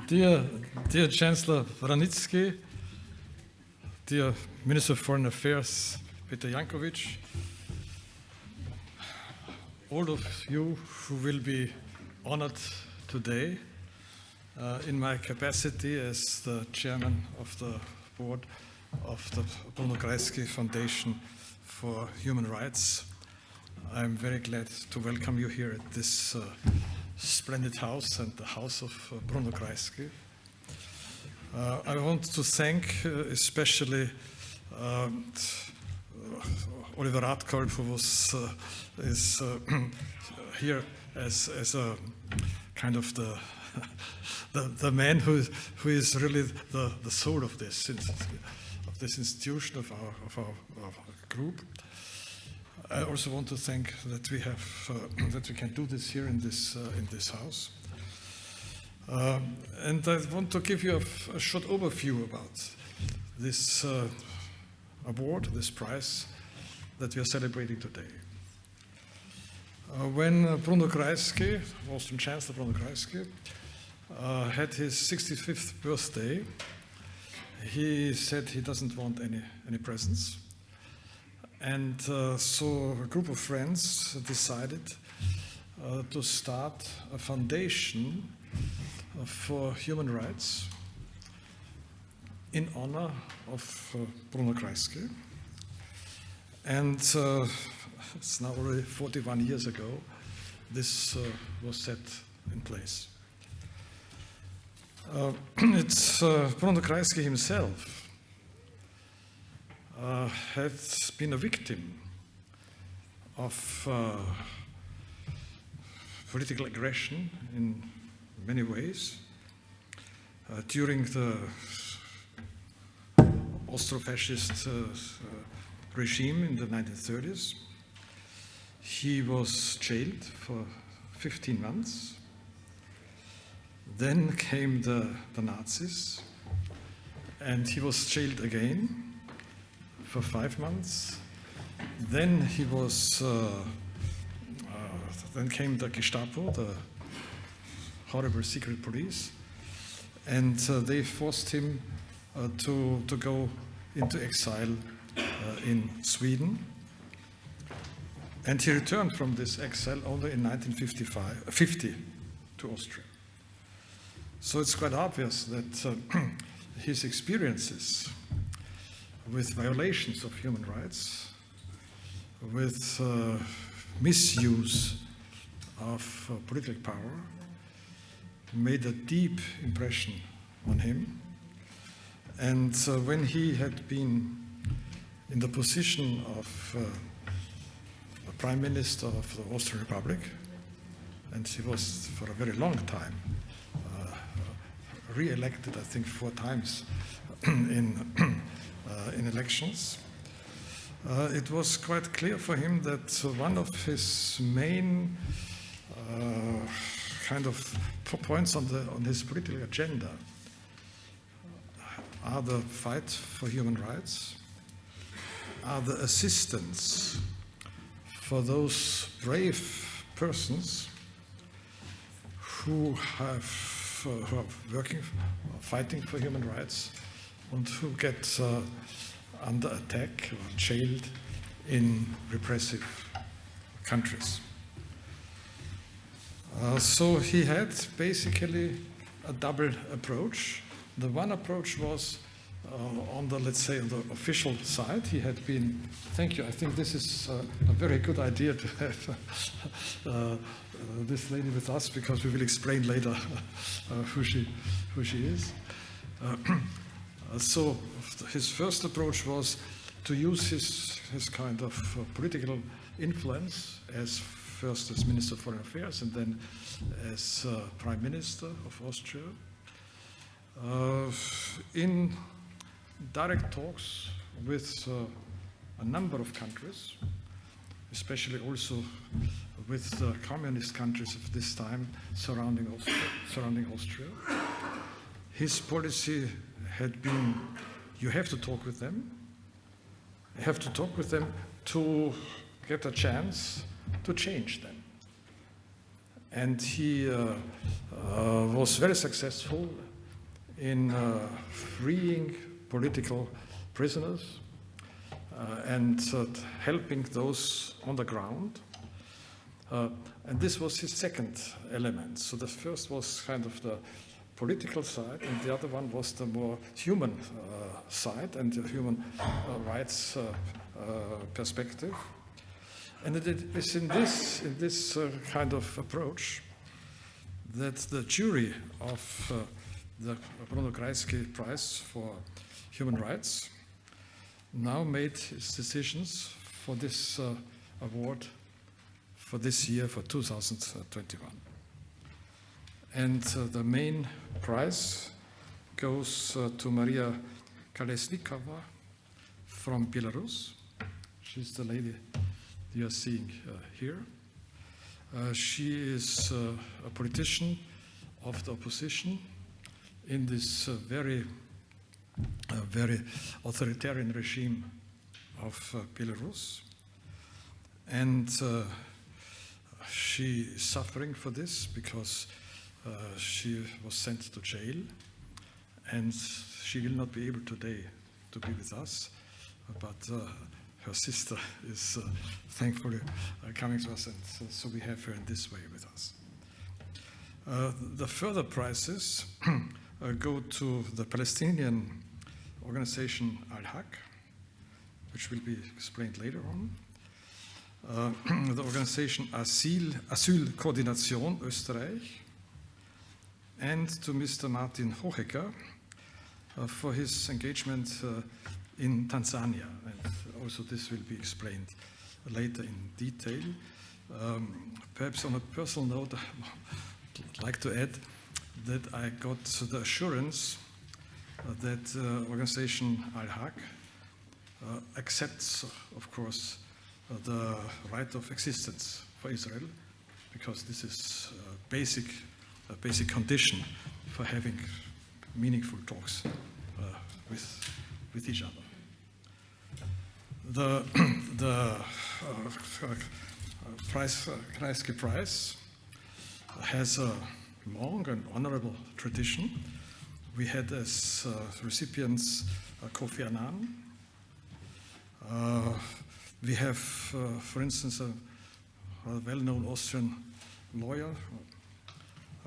Dear Chancellor Vranitzky, dear Minister of Foreign Affairs Peter Jankowitsch, all of you who will be honored today in my capacity as the chairman of the board of the Bruno Kreisky Foundation for Human Rights. I'm very glad to welcome you here at this splendid house and the house of Bruno Kreisky. I want to thank especially Oliver Radkolb, who is here as a kind of the man who is really the soul of this institution of our group. I also want to thank that we can do this here in this house. And I want to give you a short overview about this award, this prize that we are celebrating today. When Bruno Kreisky, Austrian Chancellor Bruno Kreisky, had his 65th birthday, he said he doesn't want any presents. And so a group of friends decided to start a foundation for human rights in honor of Bruno Kreisky. And it's now already 41 years ago, this was set in place. It's Bruno Kreisky himself has been a victim of political aggression in many ways. During the Austro-fascist regime in the 1930s, he was jailed for 15 months. Then came the Nazis, and he was jailed again for 5 months. Then he was. Then came the Gestapo, the horrible secret police, and they forced him to go into exile in Sweden. And he returned from this exile only in 1950 to Austria. So it's quite obvious that his experiences with violations of human rights, with misuse of political power, made a deep impression on him. And when he had been in the position of the Prime Minister of the Austrian Republic, and he was for a very long time re-elected, I think 4 times in elections, it was quite clear for him that one of his main kind of points on his political agenda are the fight for human rights, are the assistance for those brave persons who are fighting for human rights and who get under attack or jailed in repressive countries. So he had basically a double approach. The one approach was on the, let's say, on the official side. He had been, thank you, I think this is a very good idea to have this lady with us, because we will explain later who she is. So his first approach was to use his kind of political influence first as Minister of Foreign Affairs and then as Prime Minister of Austria in direct talks with a number of countries, especially also with the communist countries of this time surrounding Austria. His policy had been, you have to talk with them. You have to talk with them to get a chance to change them. And he was very successful in freeing political prisoners and helping those on the ground. And this was his second element. So the first was kind of the political side, and the other one was the more human side and the human rights perspective. And it is in this kind of approach that the jury of the Bruno Kreisky Prize for Human Rights now made its decisions for this award for this year, for 2021. And the main prize goes to Maria Kalesnikawa from Belarus. She's the lady you are seeing here. She is a politician of the opposition in this very authoritarian regime of Belarus. And she is suffering for this because she was sent to jail, and she will not be able today to be with us, but her sister is thankfully coming to us, and so we have her in this way with us. The further prizes go to the Palestinian organization Al-Haq, which will be explained later on. The organization Asylkoordination Österreich, and to Mr. Martin Hohecker for his engagement in Tanzania. And also this will be explained later in detail. Perhaps on a personal note, I'd like to add that I got the assurance that organization Al-Haq accepts, of course, the right of existence for Israel, because this is a basic condition for having meaningful talks with each other. The Kreisky Prize has a long and honorable tradition. We had as recipients Kofi Annan. We have, for instance, a well-known Austrian lawyer,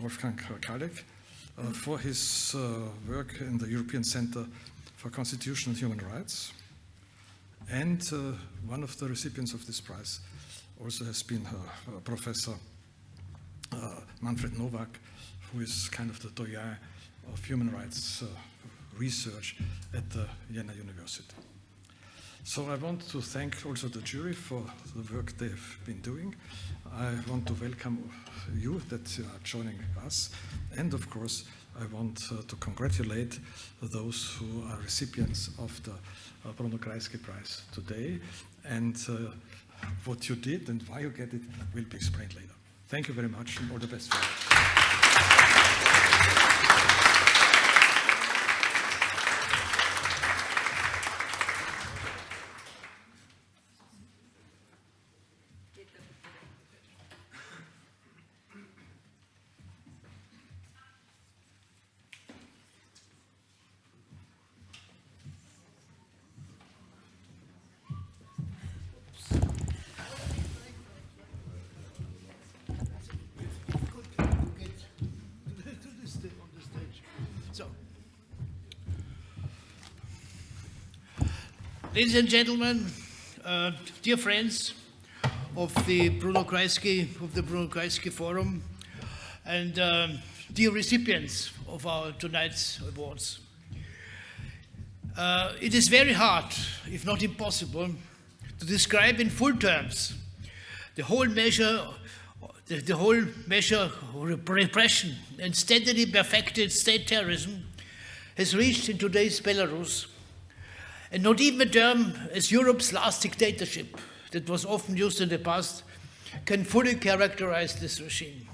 Wolfgang Kalek, for his work in the European Center for Constitutional and Human Rights. And one of the recipients of this prize also has been Professor Manfred Nowak, who is kind of the doyen of human rights research at the Jena University. So I want to thank also the jury for the work they've been doing. I want to welcome you that you are joining us. And of course, I want to congratulate those who are recipients of the Bruno Kreisky Prize today. And what you did and why you get it will be explained later. Thank you very much, and all the best for you. Ladies and gentlemen, dear friends of the Bruno Kreisky Forum, and dear recipients of our tonight's awards. It is very hard, if not impossible, to describe in full terms the whole measure of repression and steadily perfected state terrorism has reached in today's Belarus. And not even a term as Europe's last dictatorship, that was often used in the past, can fully characterize this regime.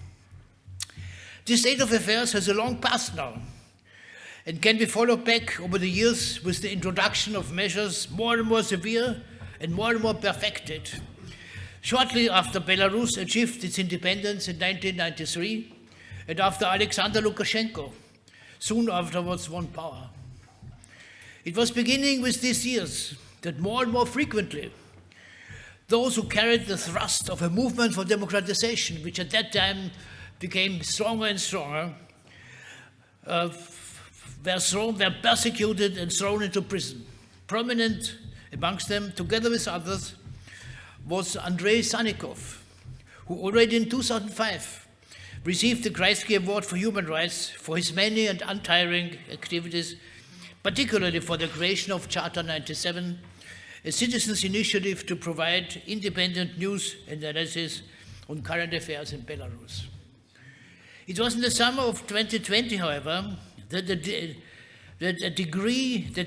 This state of affairs has a long past now, and can be followed back over the years with the introduction of measures more and more severe and more perfected. Shortly after Belarus achieved its independence in 1993, and after Alexander Lukashenko soon afterwards won power. It was beginning with these years that more and more frequently those who carried the thrust of a movement for democratization, which at that time became stronger and stronger, were persecuted and thrown into prison. Prominent amongst them, together with others, was Andrei Sannikov, who already in 2005 received the Kreisky Award for Human Rights for his many and untiring activities, particularly for the creation of Charter 97, a citizens' initiative to provide independent news and analysis on current affairs in Belarus. It was in the summer of 2020, however, that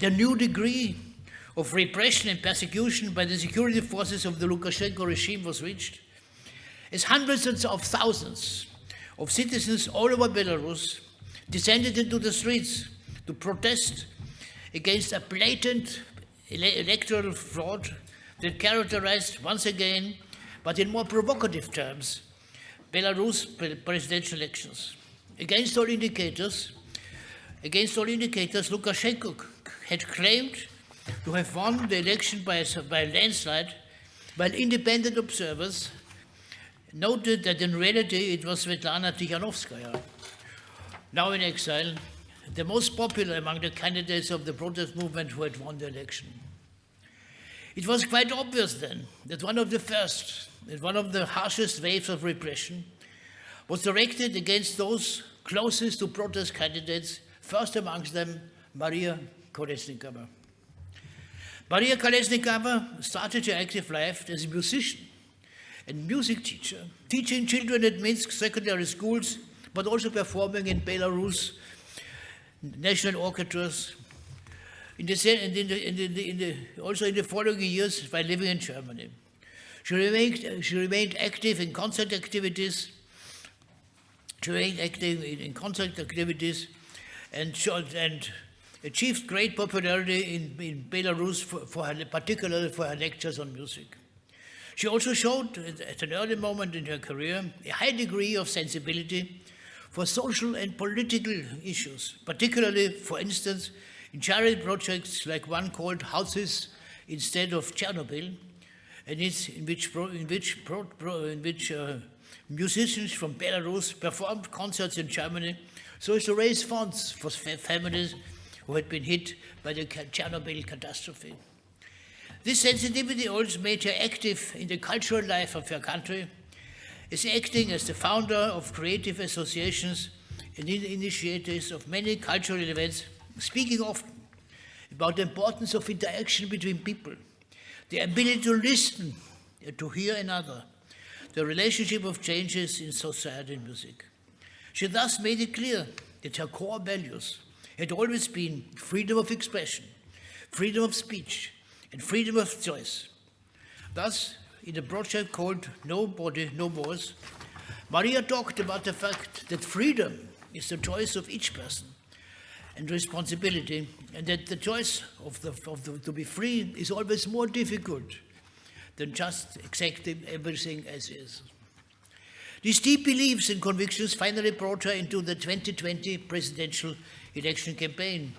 a new degree of repression and persecution by the security forces of the Lukashenko regime was reached, as hundreds of thousands of citizens all over Belarus descended into the streets to protest against a blatant electoral fraud that characterized once again, but in more provocative terms, Belarus presidential elections. Against all indicators, Lukashenko had claimed to have won the election by a landslide, while independent observers noted that in reality it was Svetlana Tikhanovskaya, now in exile, the most popular among the candidates of the protest movement who had won the election. It was quite obvious then that one of the first and one of the harshest waves of repression was directed against those closest to protest candidates, first amongst them Maria Kalesnikawa. Maria Kalesnikawa started her active life as a musician and music teacher, teaching children at Minsk secondary schools, but also performing in Belarus national orchestras, also in the following years while living in Germany. She remained active in concert activities. And achieved great popularity in Belarus, particularly for her lectures on music. She also showed, at an early moment in her career, a high degree of sensibility for social and political issues, particularly, for instance, in charity projects like one called Houses Instead of Chernobyl, and in which musicians from Belarus performed concerts in Germany so as to raise funds for families who had been hit by the Chernobyl catastrophe. This sensitivity also made her active in the cultural life of her country, as acting as the founder of creative associations and initiators of many cultural events, speaking often about the importance of interaction between people, the ability to listen and to hear another, the relationship of changes in society and music. She thus made it clear that her core values had always been freedom of expression, freedom of speech, and freedom of choice. Thus, in a project called No Body, No Voice, Maria talked about the fact that freedom is the choice of each person and responsibility, and that the choice to be free is always more difficult than just accepting everything as is. These deep beliefs and convictions finally brought her into the 2020 presidential election campaign,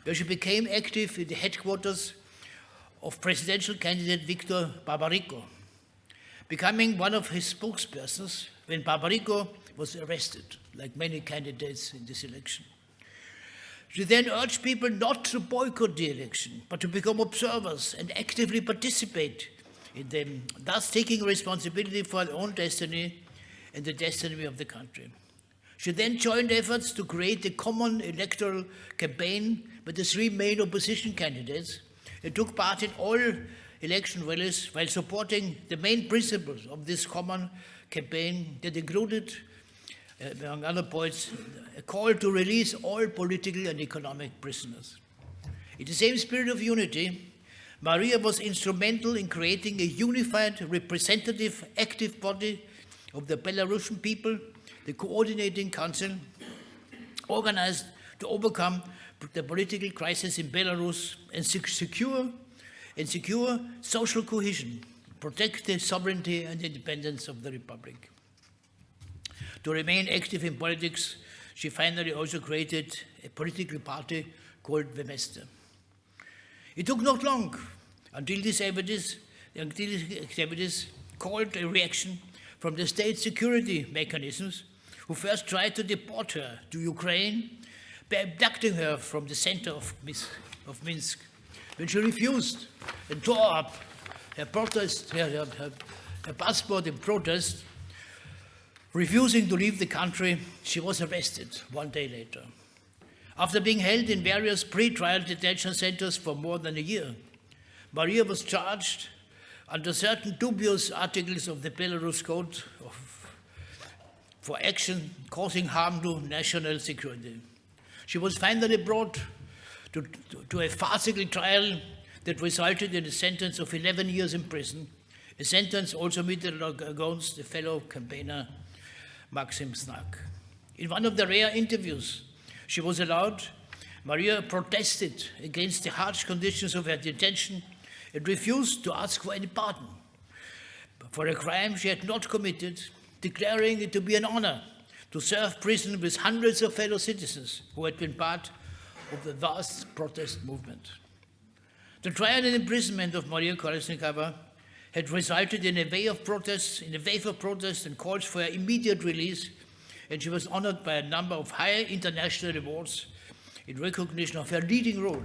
where she became active in the headquarters of presidential candidate Viktor Babariko, becoming one of his spokespersons when Babariko was arrested, like many candidates in this election. She then urged people not to boycott the election, but to become observers and actively participate in them, thus taking responsibility for their own destiny and the destiny of the country. She then joined efforts to create a common electoral campaign with the three main opposition candidates and took part in all election rallies while supporting the main principles of this common campaign that included, among other points, a call to release all political and economic prisoners. In the same spirit of unity, Maria was instrumental in creating a unified, representative, active body of the Belarusian people, the Coordinating Council, organized to overcome the political crisis in Belarus and secure social cohesion, protect the sovereignty and independence of the Republic. To remain active in politics, she finally also created a political party called the Schwester. It took not long until these activities called a reaction from the state security mechanisms, who first tried to deport her to Ukraine by abducting her from the center of Minsk. When she refused and tore up her passport in protest, refusing to leave the country, she was arrested 1 day later. After being held in various pre-trial detention centers for more than a year, Maria was charged under certain dubious articles of the Belarus Code for action causing harm to national security. She was finally brought to a farcical trial that resulted in a sentence of 11 years in prison, a sentence also meted against the fellow campaigner Maxim Znak. In one of the rare interviews she was allowed, Maria protested against the harsh conditions of her detention and refused to ask for any pardon for a crime she had not committed, declaring it to be an honor to serve prison with hundreds of fellow citizens who had been part of the vast protest movement. The trial and imprisonment of Maria Kalesnikawa had resulted in a wave of protests and calls for her immediate release, and she was honored by a number of high international awards in recognition of her leading role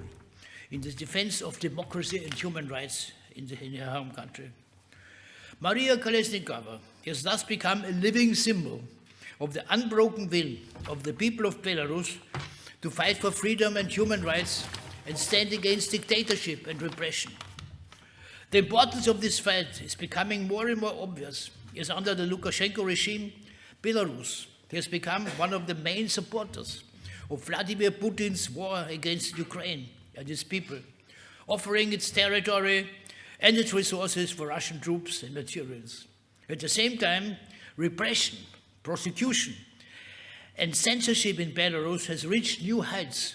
in the defense of democracy and human rights in her home country. Maria Kalesnikawa has thus become a living symbol of the unbroken will of the people of Belarus to fight for freedom and human rights and stand against dictatorship and repression. The importance of this fight is becoming more and more obvious as under the Lukashenko regime, Belarus has become one of the main supporters of Vladimir Putin's war against Ukraine and its people, offering its territory and its resources for Russian troops and materials. At the same time, repression, prosecution, and censorship in Belarus has reached new heights,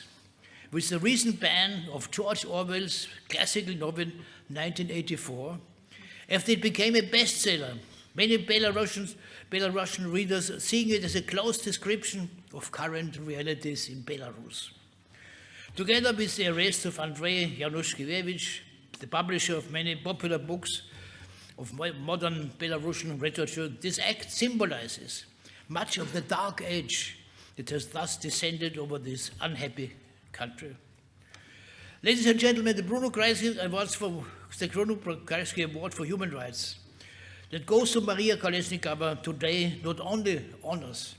with the recent ban of George Orwell's classical novel 1984, after it became a bestseller. Many Belarusian readers seeing it as a close description of current realities in Belarus. Together with the arrest of Andrei Jankowitsch, the publisher of many popular books of modern Belarusian literature, this act symbolizes much of the dark age that has thus descended over this unhappy country. Ladies and gentlemen, the Bruno Kreisky Award for Human Rights that goes to Maria Kalesnikawa today not only honors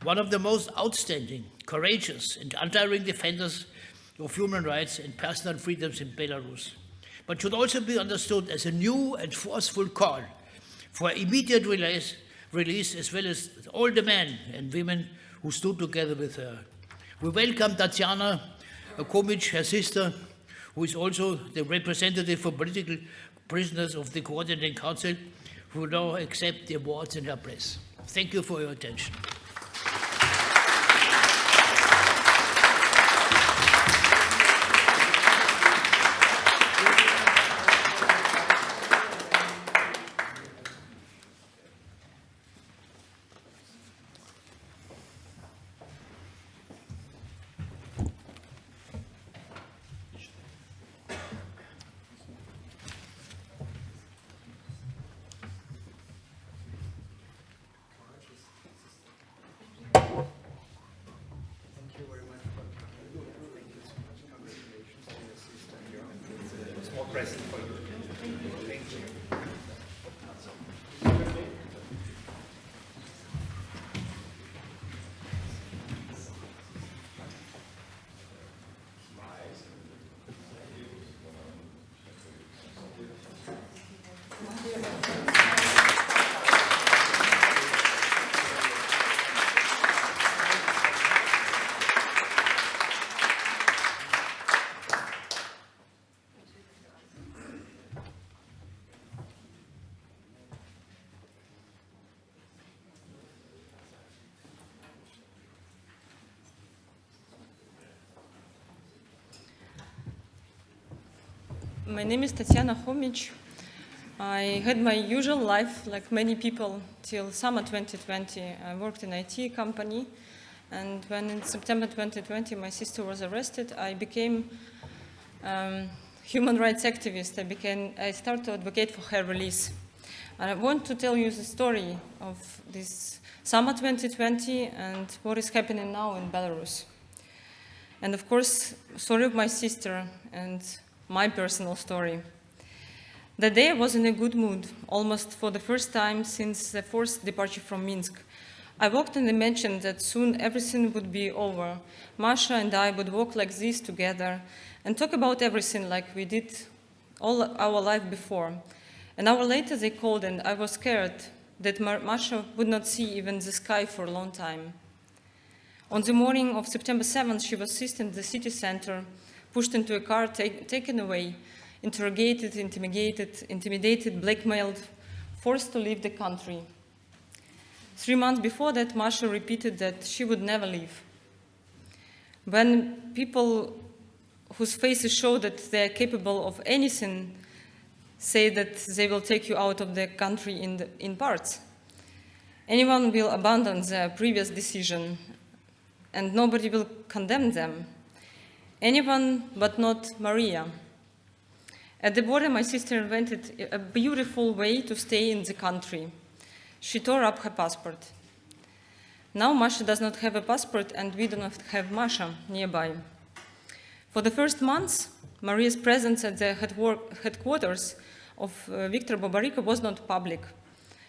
one of the most outstanding, courageous, and untiring defenders of human rights and personal freedoms in Belarus, but should also be understood as a new and forceful call for immediate release as well as all the men and women who stood together with her. We welcome Tatsiana Khomich, her sister, who is also the representative for political prisoners of the Coordinating Council, who will now accept the awards in her place. Thank you for your attention. My name is Tatsiana Khomich. I had my usual life, like many people, till summer 2020. I worked in an IT company, And when in September 2020 my sister was arrested, I became human rights activist. I started to advocate for her release. And I want to tell you the story of this summer 2020 and what is happening now in Belarus. And of course, story of my sister and my personal story. That day I was in a good mood, almost for the first time since the forced departure from Minsk. I walked and imagined that soon everything would be over. Masha and I would walk like this together and talk about everything like we did all our life before. An hour later they called and I was scared that Masha would not see even the sky for a long time. On the morning of September 7th, she was seized in the city center, pushed into a car, taken away, interrogated, intimidated, blackmailed, forced to leave the country. 3 months before that, Masha repeated that she would never leave. When people whose faces show that they are capable of anything say that they will take you out of the country in parts, anyone will abandon their previous decision and nobody will condemn them. Anyone but not Maria. At the border, my sister invented a beautiful way to stay in the country. She tore up her passport. Now Masha does not have a passport and we do not have Masha nearby. For the first months, Maria's presence at the headquarters of Viktor Babarika was not public.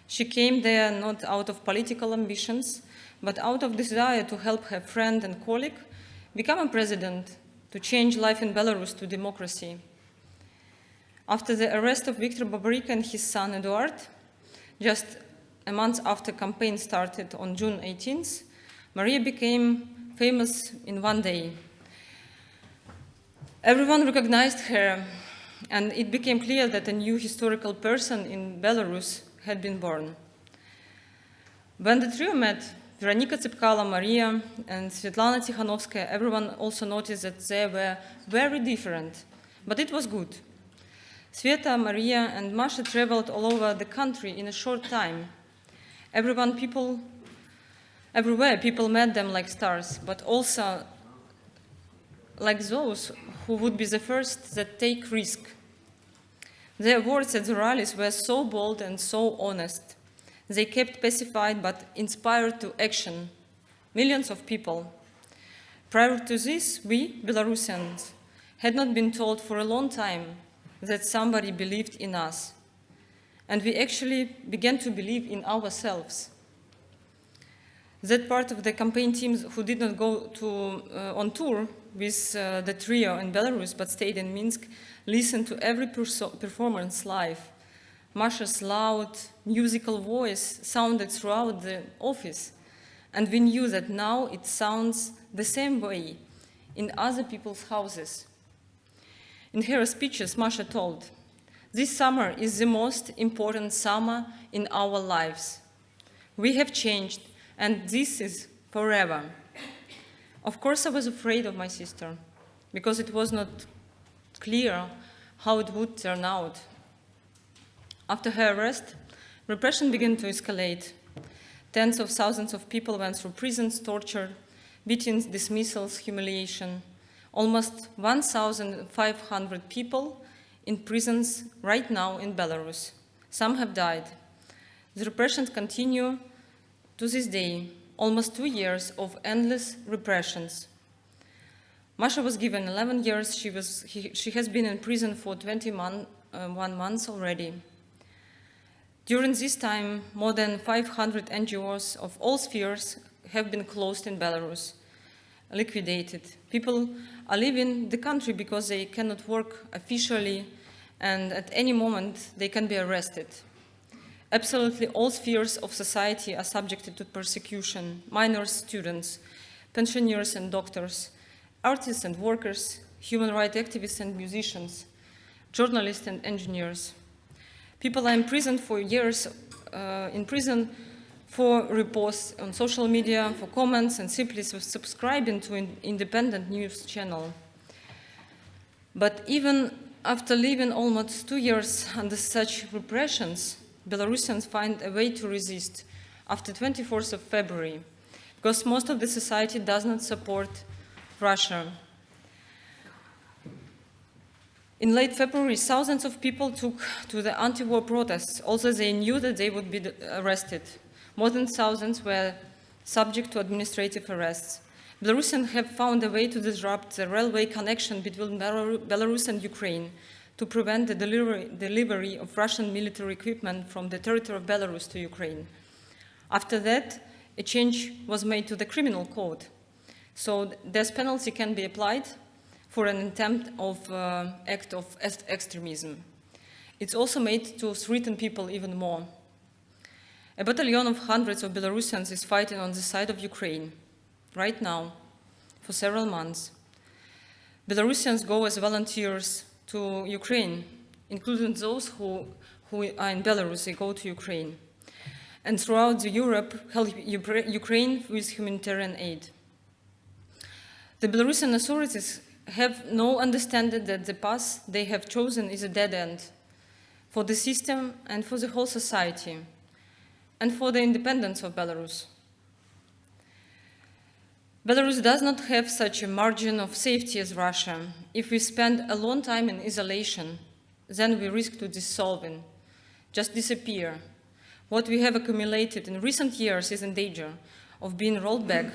She came there not out of political ambitions, but out of desire to help her friend and colleague become a president, to change life in Belarus to democracy. After the arrest of Viktor Babarika and his son Eduard, just a month after campaign started on June 18th, Maria became famous in one day. Everyone recognized her, and it became clear that a new historical person in Belarus had been born. When the trio met, Veronika Tsepkala, Maria, and Svetlana Tikhanovskaya, everyone also noticed that they were very different, but it was good. Sveta, Maria, and Masha traveled all over the country in a short time. Everywhere people met them like stars, but also like those who would be the first that take risk. Their words at the rallies were so bold and so honest. They kept pacified but inspired to action. Millions of people. Prior to this, we, Belarusians, had not been told for a long time that somebody believed in us. And we actually began to believe in ourselves. That part of the campaign teams who did not go on tour with the trio in Belarus but stayed in Minsk listened to every performance live. Masha's loud musical voice sounded throughout the office, and we knew that now it sounds the same way in other people's houses. In her speeches, Masha told, "This summer is the most important summer in our lives. We have changed, and this is forever." Of course, I was afraid of my sister, because it was not clear how it would turn out. After her arrest, repression began to escalate. Tens of thousands of people went through prisons, torture, beatings, dismissals, humiliation. Almost 1,500 people in prisons right now in Belarus. Some have died. The repressions continue to this day, almost 2 years of endless repressions. Masha was given 11 years. She has been in prison for 21 months already. During this time, more than 500 NGOs of all spheres have been closed in Belarus, liquidated. People are leaving the country because they cannot work officially, and at any moment they can be arrested. Absolutely all spheres of society are subjected to persecution: minors, students, pensioners and doctors, artists and workers, human rights activists and musicians, journalists and engineers. People are imprisoned for years, in prison for reposts on social media, for comments, and simply subscribing to an independent news channel. But even after living almost 2 years under such repressions, Belarusians find a way to resist. After 24th of February, because most of the society does not support Russia. In late February, thousands of people took to the anti-war protests, although they knew that they would be arrested. More than thousands were subject to administrative arrests. Belarusians have found a way to disrupt the railway connection between Belarus and Ukraine to prevent the delivery of Russian military equipment from the territory of Belarus to Ukraine. After that, a change was made to the criminal code, so death penalty can be applied for an attempt of act of extremism. It's also made to threaten people even more. A battalion of hundreds of Belarusians is fighting on the side of Ukraine right now for several months. Belarusians go as volunteers to Ukraine, including those who are in Belarus, they go to Ukraine. And throughout Europe, help Ukraine with humanitarian aid. The Belarusian authorities have no understanding that the path they have chosen is a dead end for the system and for the whole society, and for the independence of Belarus. Belarus does not have such a margin of safety as Russia. If we spend a long time in isolation, then we risk to dissolving, just disappear. What we have accumulated in recent years is in danger of being rolled back.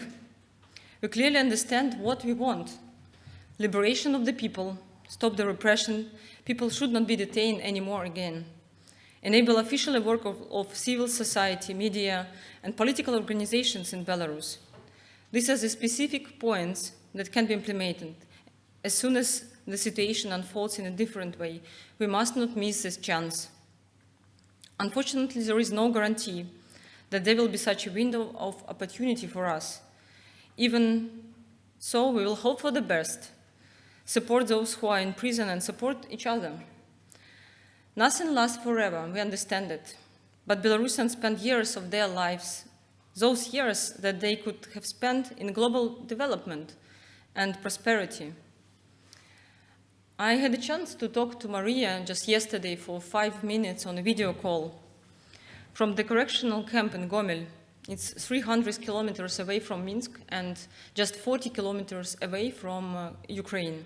We clearly understand what we want: liberation of the people, stop the repression, people should not be detained anymore again, enable official work of civil society, media, and political organizations in Belarus. These are the specific points that can be implemented. As soon as the situation unfolds in a different way, we must not miss this chance. Unfortunately, there is no guarantee that there will be such a window of opportunity for us. Even so, we will hope for the best, support those who are in prison, and support each other. Nothing lasts forever, we understand it, but Belarusians spend years of their lives, those years that they could have spent in global development and prosperity. I had a chance to talk to Maria just yesterday for 5 minutes on a video call from the correctional camp in Gomel. It's 300 kilometers away from Minsk and just 40 kilometers away from Ukraine.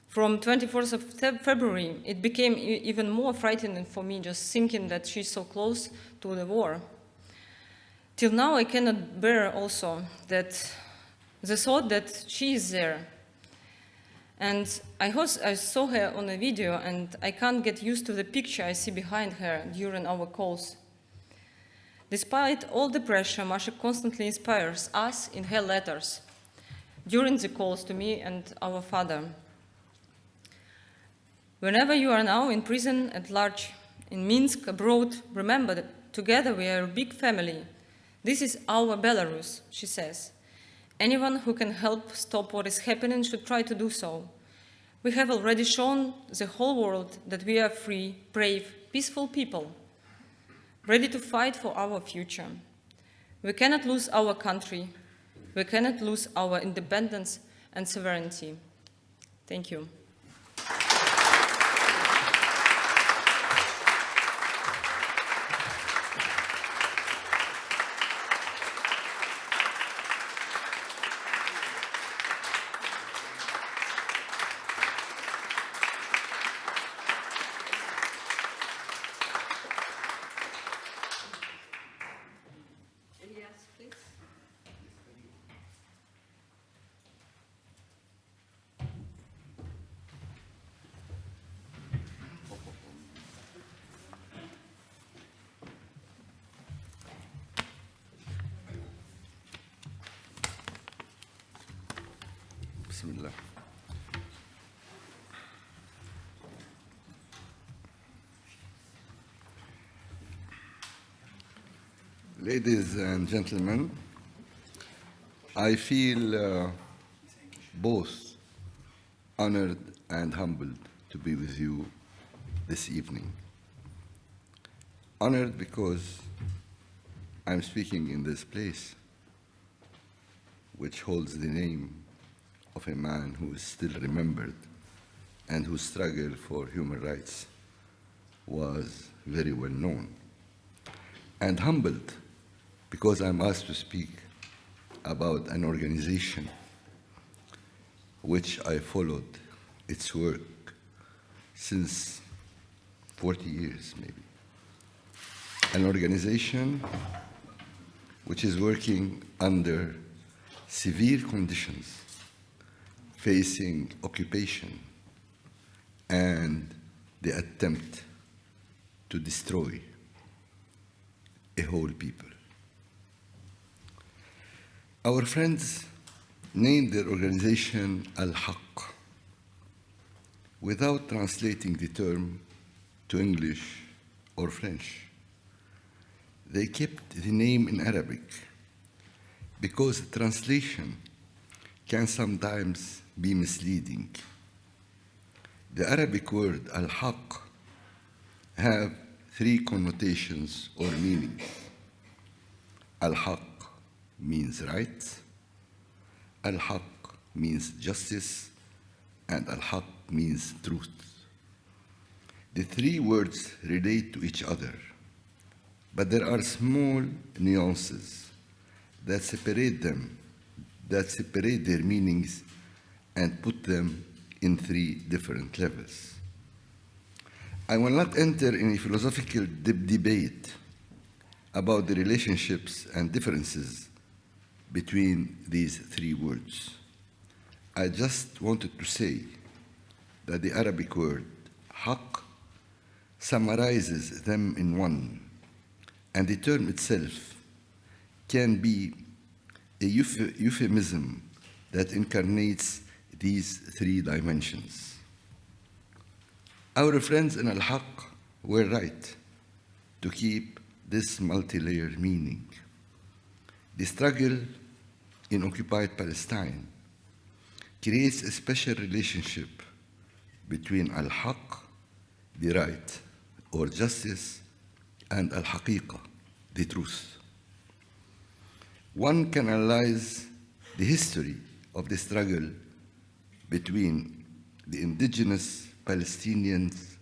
From 24th of February, it became even more frightening for me just thinking that she's so close to the war. Till now, I cannot bear also that the thought that she is there. And I saw her on a video, and I can't get used to the picture I see behind her during our calls. Despite all the pressure, Masha constantly inspires us in her letters during the calls to me and our father. Whenever you are now in prison at large, in Minsk, abroad, remember that together we are a big family. This is our Belarus, she says. Anyone who can help stop what is happening should try to do so. We have already shown the whole world that we are free, brave, peaceful people, ready to fight for our future. We cannot lose our country. We cannot lose our independence and sovereignty. Thank you. Bismillah. Ladies and gentlemen, I feel both honored and humbled to be with you this evening. Honored because I'm speaking in this place, which holds the name of a man who is still remembered and whose struggle for human rights was very well known. And humbled because I'm asked to speak about an organization which I followed its work since 40 years, maybe. An organization which is working under severe conditions, facing occupation and the attempt to destroy a whole people. Our friends named their organization Al-Haq without translating the term to English or French. They kept the name in Arabic because translation can sometimes be misleading. The Arabic word Al-Haq have three connotations or meanings. Al-Haq means right, Al-Haq means justice, and Al-Haq means truth. The three words relate to each other, but there are small nuances that separate them, that separate their meanings and put them in three different levels. I will not enter in a philosophical debate about the relationships and differences between these three words. I just wanted to say that the Arabic word haq summarizes them in one, and the term itself can be a euphemism that incarnates these three dimensions. Our friends in Al-Haq were right to keep this multi-layered meaning. The struggle in occupied Palestine creates a special relationship between Al-Haq, the right or justice, and Al-Haqiqa, the truth. One can analyze the history of the struggle between the indigenous Palestinians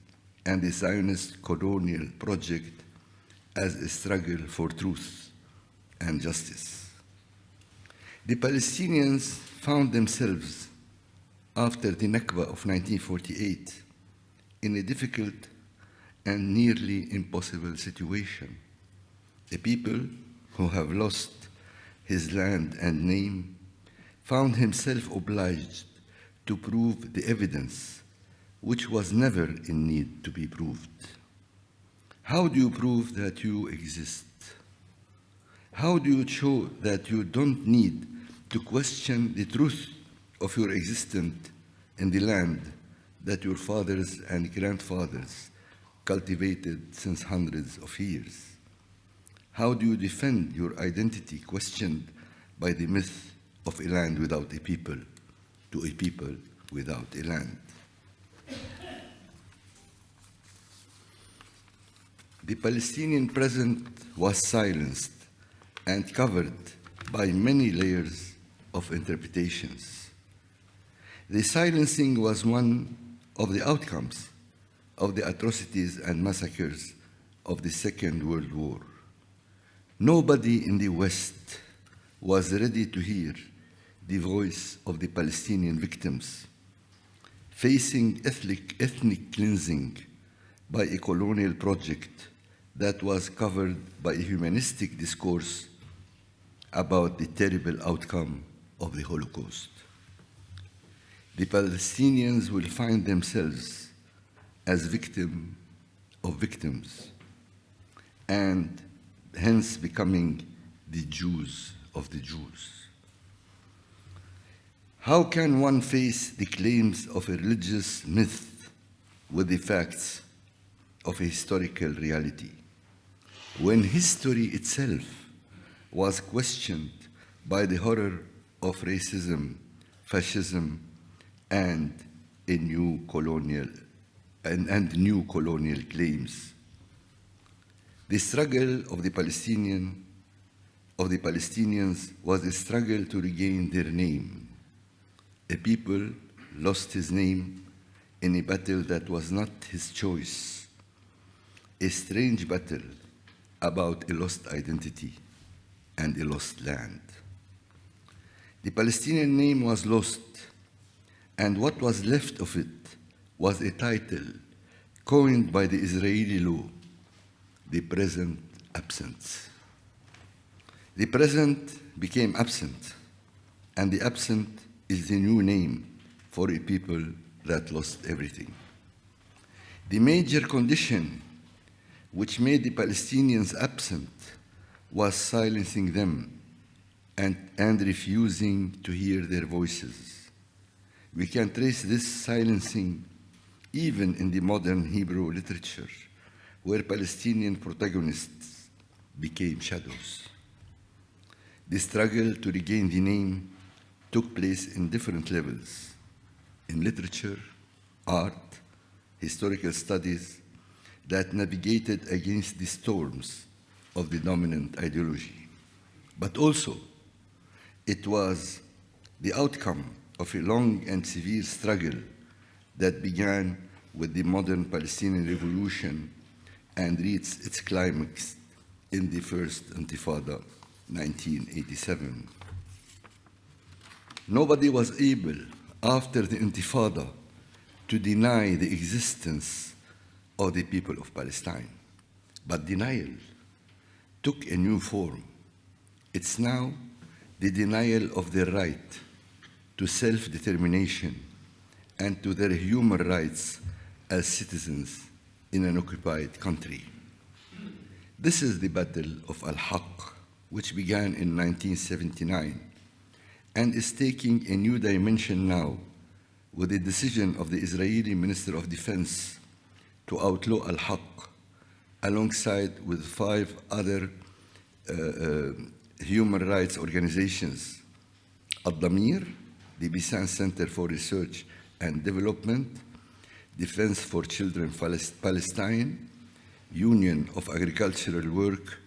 and the Zionist colonial project as a struggle for truth and justice. The Palestinians found themselves, after the Nakba of 1948, in a difficult and nearly impossible situation. A people who have lost his land and name found himself obliged to prove the evidence which was never in need to be proved. How do you prove that you exist? How do you show that you don't need to question the truth of your existence in the land that your fathers and grandfathers cultivated since hundreds of years? How do you defend your identity questioned by the myth of a land without a people to a people without a land? The Palestinian present was silenced and covered by many layers of interpretations. The silencing was one of the outcomes of the atrocities and massacres of the Second World War. Nobody in the West was ready to hear the voice of the Palestinian victims, facing ethnic cleansing by a colonial project that was covered by a humanistic discourse about the terrible outcome of the Holocaust. The Palestinians will find themselves as victims of victims, and hence becoming the Jews of the Jews. How can one face the claims of a religious myth with the facts of a historical reality, when history itself was questioned by the horror of racism, fascism, and new colonial claims? The struggle of the Palestinians was a struggle to regain their name. A people lost his name in a battle that was not his choice, a strange battle about a lost identity. and a lost land. The Palestinian name was lost, and what was left of it was a title coined by the Israeli law, the present absence. The present became absent, and the absent is the new name for a people that lost everything. The major condition which made the Palestinians absent was silencing them and refusing to hear their voices. We can trace this silencing even in the modern Hebrew literature, where Palestinian protagonists became shadows. The struggle to regain the name took place in different levels: in literature, art, historical studies that navigated against the storms of the dominant ideology. But also, it was the outcome of a long and severe struggle that began with the modern Palestinian revolution and reached its climax in the First Intifada, 1987. Nobody was able, after the Intifada, to deny the existence of the people of Palestine. But denial took a new form. It's now the denial of their right to self-determination and to their human rights as citizens in an occupied country. This is the Battle of Al-Haq, which began in 1979 and is taking a new dimension now with the decision of the Israeli Minister of Defense to outlaw Al-Haq alongside with 5 other human rights organizations: Al-Damir, the Bisan Center for Research and Development, Defense for Children Palestine, Union of Agricultural Work,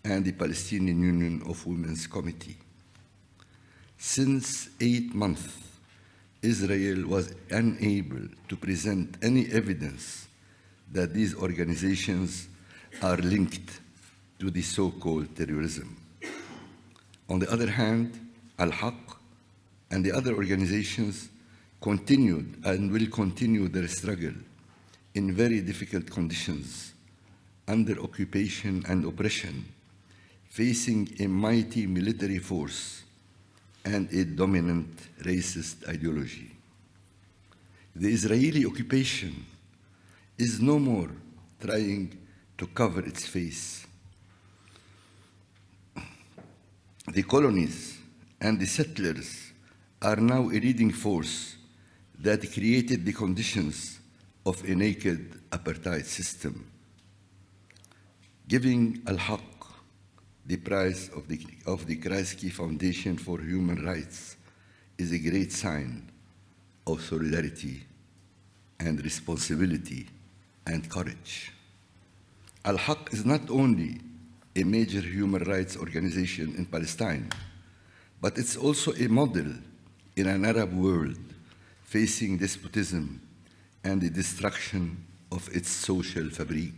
and the Palestinian Union of Women's Committee. Since 8 months, Israel was unable to present any evidence that these organizations are linked to the so-called terrorism. On the other hand, Al-Haq and the other organizations continued and will continue their struggle in very difficult conditions, under occupation and oppression, facing a mighty military force and a dominant racist ideology. The Israeli occupation is no more trying to cover its face. The colonies and the settlers are now a leading force that created the conditions of a naked apartheid system. Giving Al-Haq the prize of the Kreisky Foundation for Human Rights is a great sign of solidarity and responsibility and courage. Al-Haq is not only a major human rights organization in Palestine, but it's also a model in an Arab world facing despotism and the destruction of its social fabric.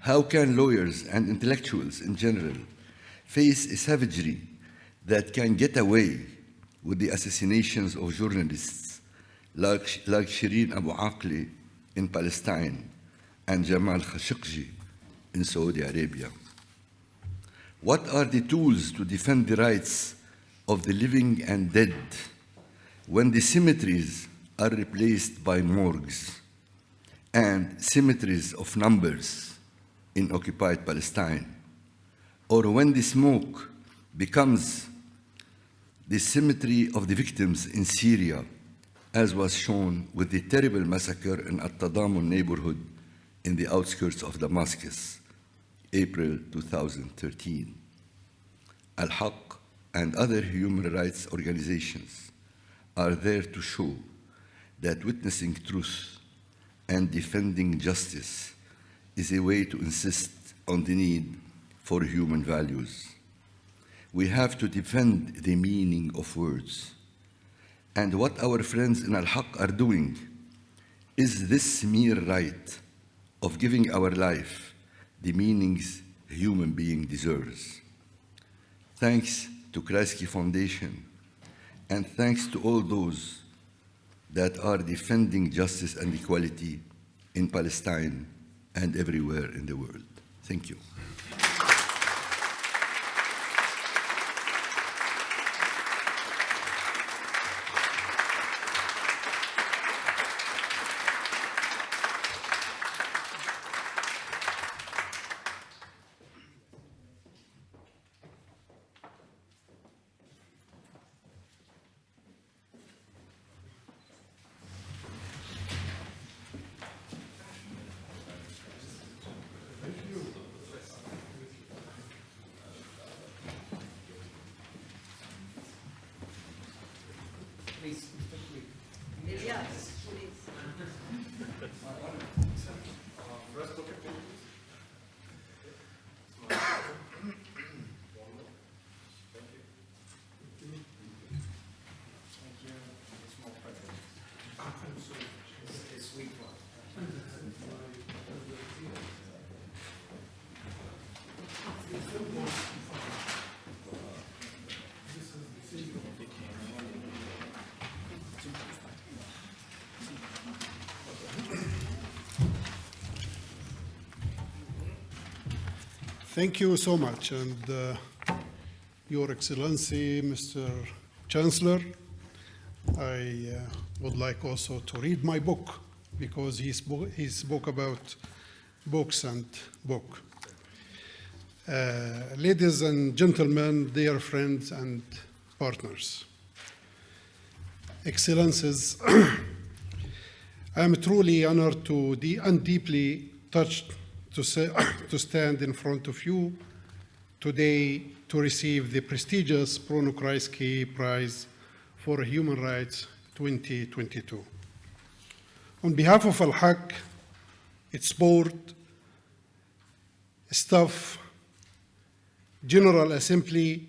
How can lawyers and intellectuals in general face a savagery that can get away with the assassinations of journalists like Shireen Abu Akleh in Palestine and Jamal Khashoggi in Saudi Arabia? What are the tools to defend the rights of the living and dead when the cemeteries are replaced by morgues and cemeteries of numbers in occupied Palestine, or when the smoke becomes the cemetery of the victims in Syria, as was shown with the terrible massacre in At-Tadamun neighborhood in the outskirts of Damascus, April 2013. Al-Haq and other human rights organizations are there to show that witnessing truth and defending justice is a way to insist on the need for human values. We have to defend the meaning of words. And what our friends in Al-Haq are doing is this mere right of giving our life the meanings a human being deserves. Thanks to Kreisky Foundation, and thanks to all those that are defending justice and equality in Palestine and everywhere in the world. Thank you. Thank you so much, and Your Excellency, Mr. Chancellor, I would like also to read my book, because he spoke about books and book. Ladies and gentlemen, dear friends and partners, Excellencies, I am truly honored and deeply touched to stand in front of you today to receive the prestigious Bruno Kreisky Prize for Human Rights 2022. On behalf of Al-Haq, its board, staff, General Assembly,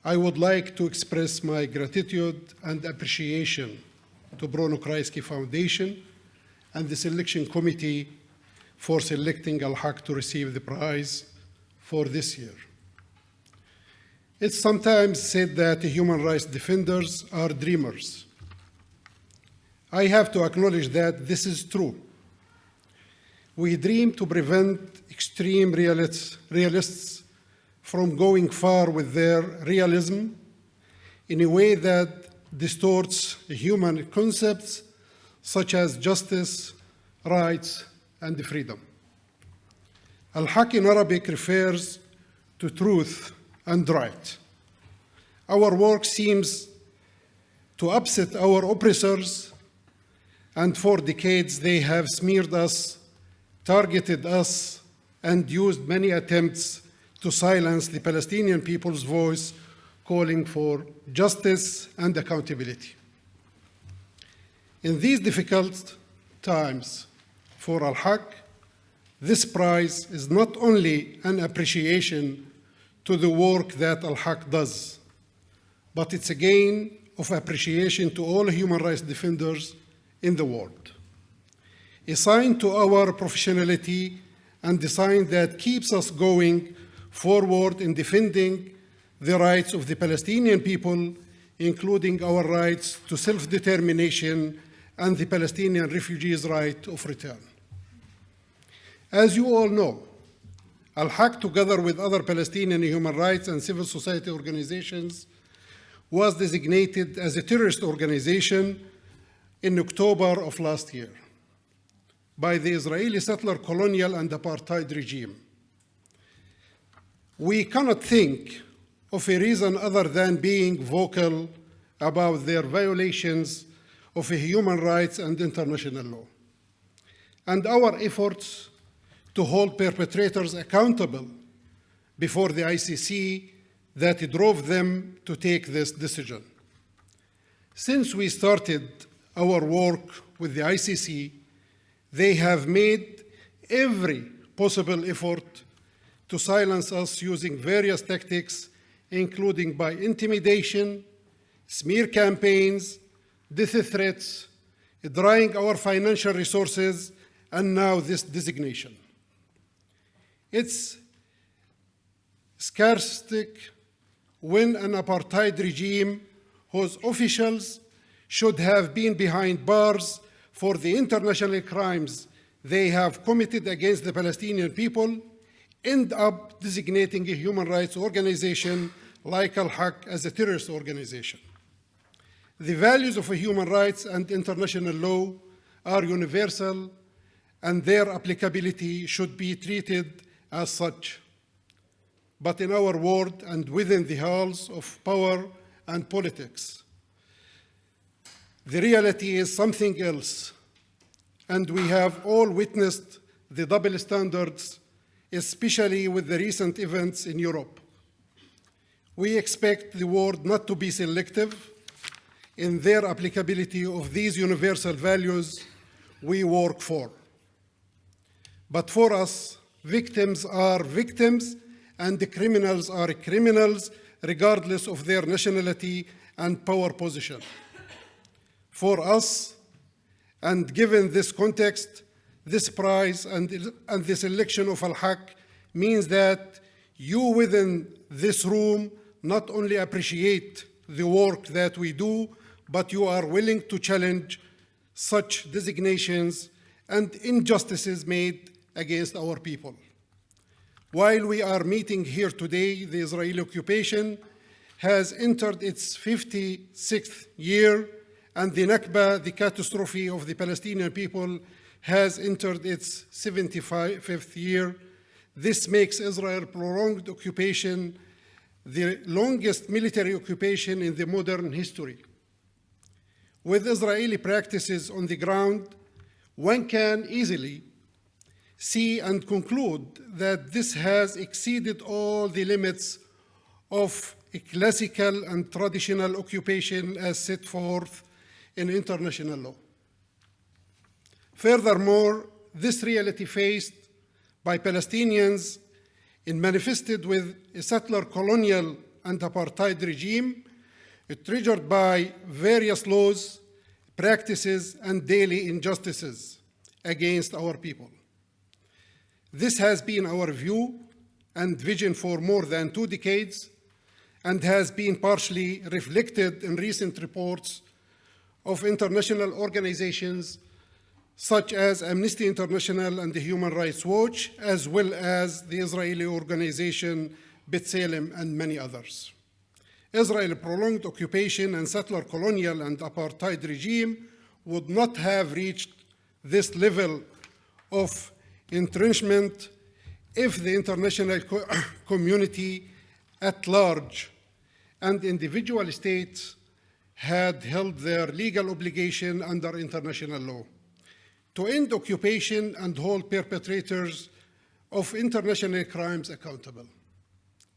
I would like to express my gratitude and appreciation to Bruno Kreisky Foundation and the selection committee for selecting Al-Haq to receive the prize for this year. It's sometimes said that human rights defenders are dreamers. I have to acknowledge that this is true. We dream to prevent extreme realists from going far with their realism in a way that distorts human concepts such as justice, rights, and freedom. Al-Haq in Arabic refers to truth and right. Our work seems to upset our oppressors, and for decades they have smeared us, targeted us, and used many attempts to silence the Palestinian people's voice, calling for justice and accountability. In these difficult times for Al-Haq, this prize is not only an appreciation to the work that Al-Haq does, but it's a gain of appreciation to all human rights defenders in the world. A sign to our professionality and a sign that keeps us going forward in defending the rights of the Palestinian people, including our rights to self-determination and the Palestinian refugees' right of return. As you all know, Al-Haq, together with other Palestinian human rights and civil society organizations, was designated as a terrorist organization in October of last year by the Israeli settler colonial and apartheid regime. We cannot think of a reason other than being vocal about their violations of human rights and international law, and our efforts to hold perpetrators accountable before the ICC that drove them to take this decision. Since we started our work with the ICC, they have made every possible effort to silence us using various tactics, including by intimidation, smear campaigns, death threats, drying our financial resources, and now this designation. It's sarcastic when an apartheid regime whose officials should have been behind bars for the international crimes they have committed against the Palestinian people end up designating a human rights organization like Al-Haq as a terrorist organization. The values of human rights and international law are universal, and their applicability should be treated as such. But in our world and within the halls of power and politics, the reality is something else, and we have all witnessed the double standards, especially with the recent events in Europe. We expect the world not to be selective in their applicability of these universal values we work for. But for us, victims are victims and the criminals are criminals regardless of their nationality and power position. For us, and given this context, this prize and the selection of Al-Haq means that you within this room not only appreciate the work that we do, but you are willing to challenge such designations and injustices made against our people. While we are meeting here today, the Israeli occupation has entered its 56th year, and the Nakba, the catastrophe of the Palestinian people, has entered its 75th year. This makes Israel's prolonged occupation the longest military occupation in the modern history. With Israeli practices on the ground, one can easily see and conclude that this has exceeded all the limits of a classical and traditional occupation as set forth in international law. Furthermore, this reality faced by Palestinians and manifested with a settler colonial and apartheid regime, triggered by various laws, practices, and daily injustices against our people. This has been our view and vision for more than 2 decades and has been partially reflected in recent reports of international organizations such as Amnesty International and the Human Rights Watch, as well as the Israeli organization B'Tselem and many others. Israel's prolonged occupation and settler colonial and apartheid regime would not have reached this level of entrenchment if the international community at large and individual states had held their legal obligation under international law to end occupation and hold perpetrators of international crimes accountable.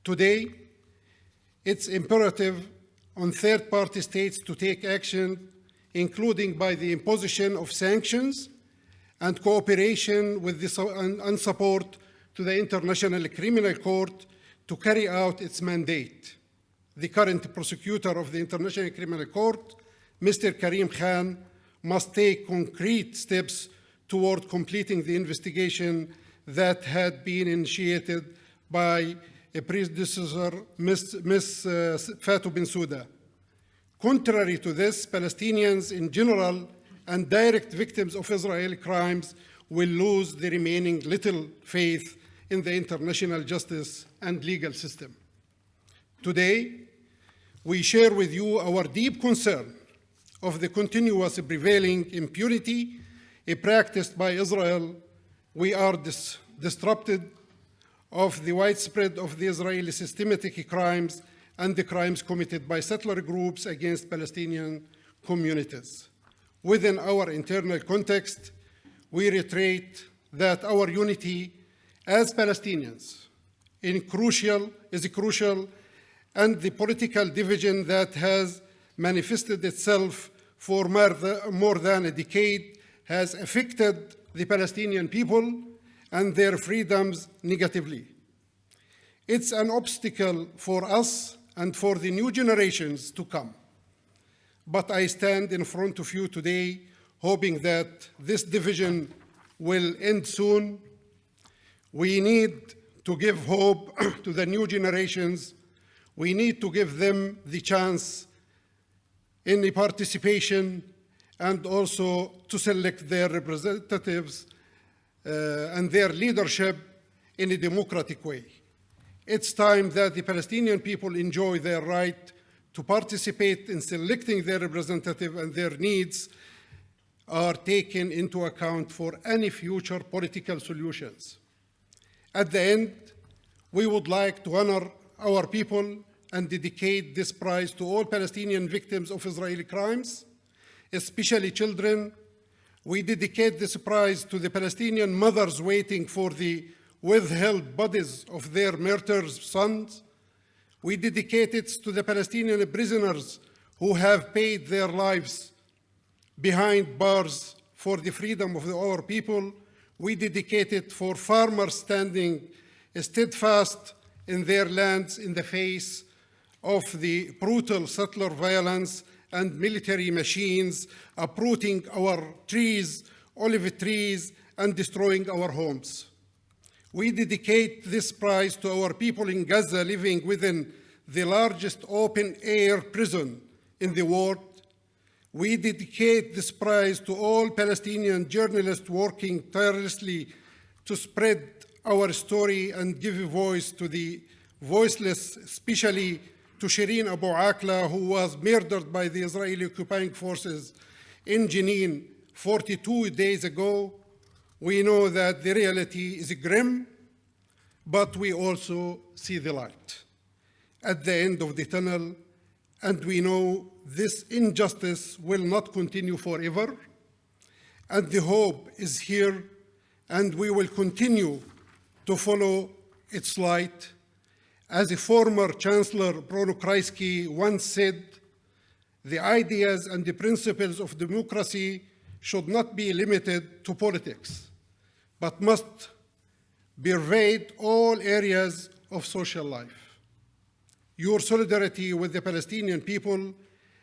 Today, it's imperative on third-party states to take action, including by the imposition of sanctions and cooperation with and support to the International Criminal Court to carry out its mandate. The current prosecutor of the International Criminal Court, Mr. Karim Khan, must take concrete steps toward completing the investigation that had been initiated by a predecessor, Ms. Fatou Bensouda. Contrary to this, Palestinians in general and direct victims of Israeli crimes will lose the remaining little faith in the international justice and legal system. Today, we share with you our deep concern of the continuous prevailing impunity practiced by Israel. We are disrupted of the widespread of the Israeli systematic crimes and the crimes committed by settler groups against Palestinian communities. Within our internal context, we reiterate that our unity as Palestinians is crucial, and the political division that has manifested itself for more than a decade has affected the Palestinian people and their freedoms negatively. It's an obstacle for us and for the new generations to come. But I stand in front of you today hoping that this division will end soon. We need to give hope to the new generations. We need to give them the chance in the participation and also to select their representatives and their leadership in a democratic way. It's time that the Palestinian people enjoy their right to participate in selecting their representative, and their needs are taken into account for any future political solutions. At the end, we would like to honor our people and dedicate this prize to all Palestinian victims of Israeli crimes, especially children. We dedicate this prize to the Palestinian mothers waiting for the withheld bodies of their murdered sons. We dedicate it to the Palestinian prisoners who have paid their lives behind bars for the freedom of our people. We dedicate it for farmers standing steadfast in their lands in the face of the brutal settler violence and military machines uprooting our trees, olive trees, and destroying our homes. We dedicate this prize to our people in Gaza living within the largest open-air prison in the world. We dedicate this prize to all Palestinian journalists working tirelessly to spread our story and give a voice to the voiceless, especially to Shireen Abu Akleh, who was murdered by the Israeli occupying forces in Jenin 42 days ago. We know that the reality is grim, but we also see the light at the end of the tunnel, and we know this injustice will not continue forever, and the hope is here, and we will continue to follow its light. As a former Chancellor Bruno Kreisky once said, the ideas and the principles of democracy should not be limited to politics, but must pervade all areas of social life. Your solidarity with the Palestinian people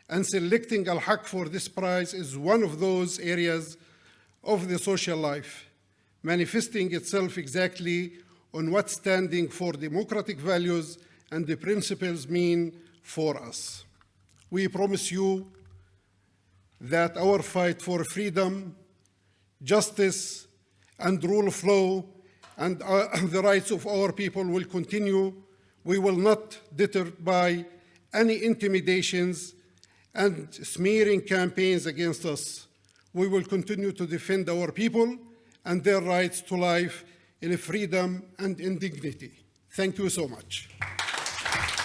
and selecting Al-Haq for this prize is one of those areas of the social life, manifesting itself exactly on what standing for democratic values and the principles mean for us. We promise you that our fight for freedom, justice, and rule of law and the rights of our people will continue. We will not deter by any intimidations and smearing campaigns against us. We will continue to defend our people and their rights to life in freedom and in dignity. Thank you so much.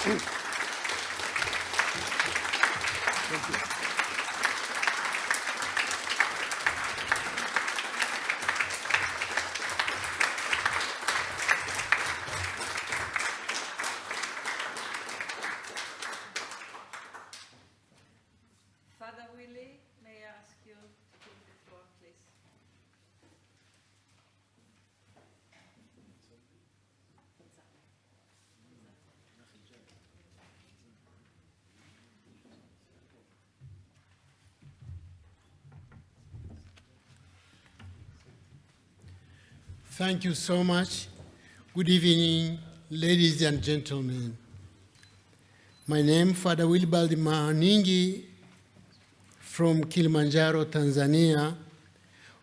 Thank you. Father Willie, may I ask you to take the floor, please? Thank you so much. Good evening, ladies and gentlemen. My name is Father Wilbald Maningi from Kilimanjaro, Tanzania,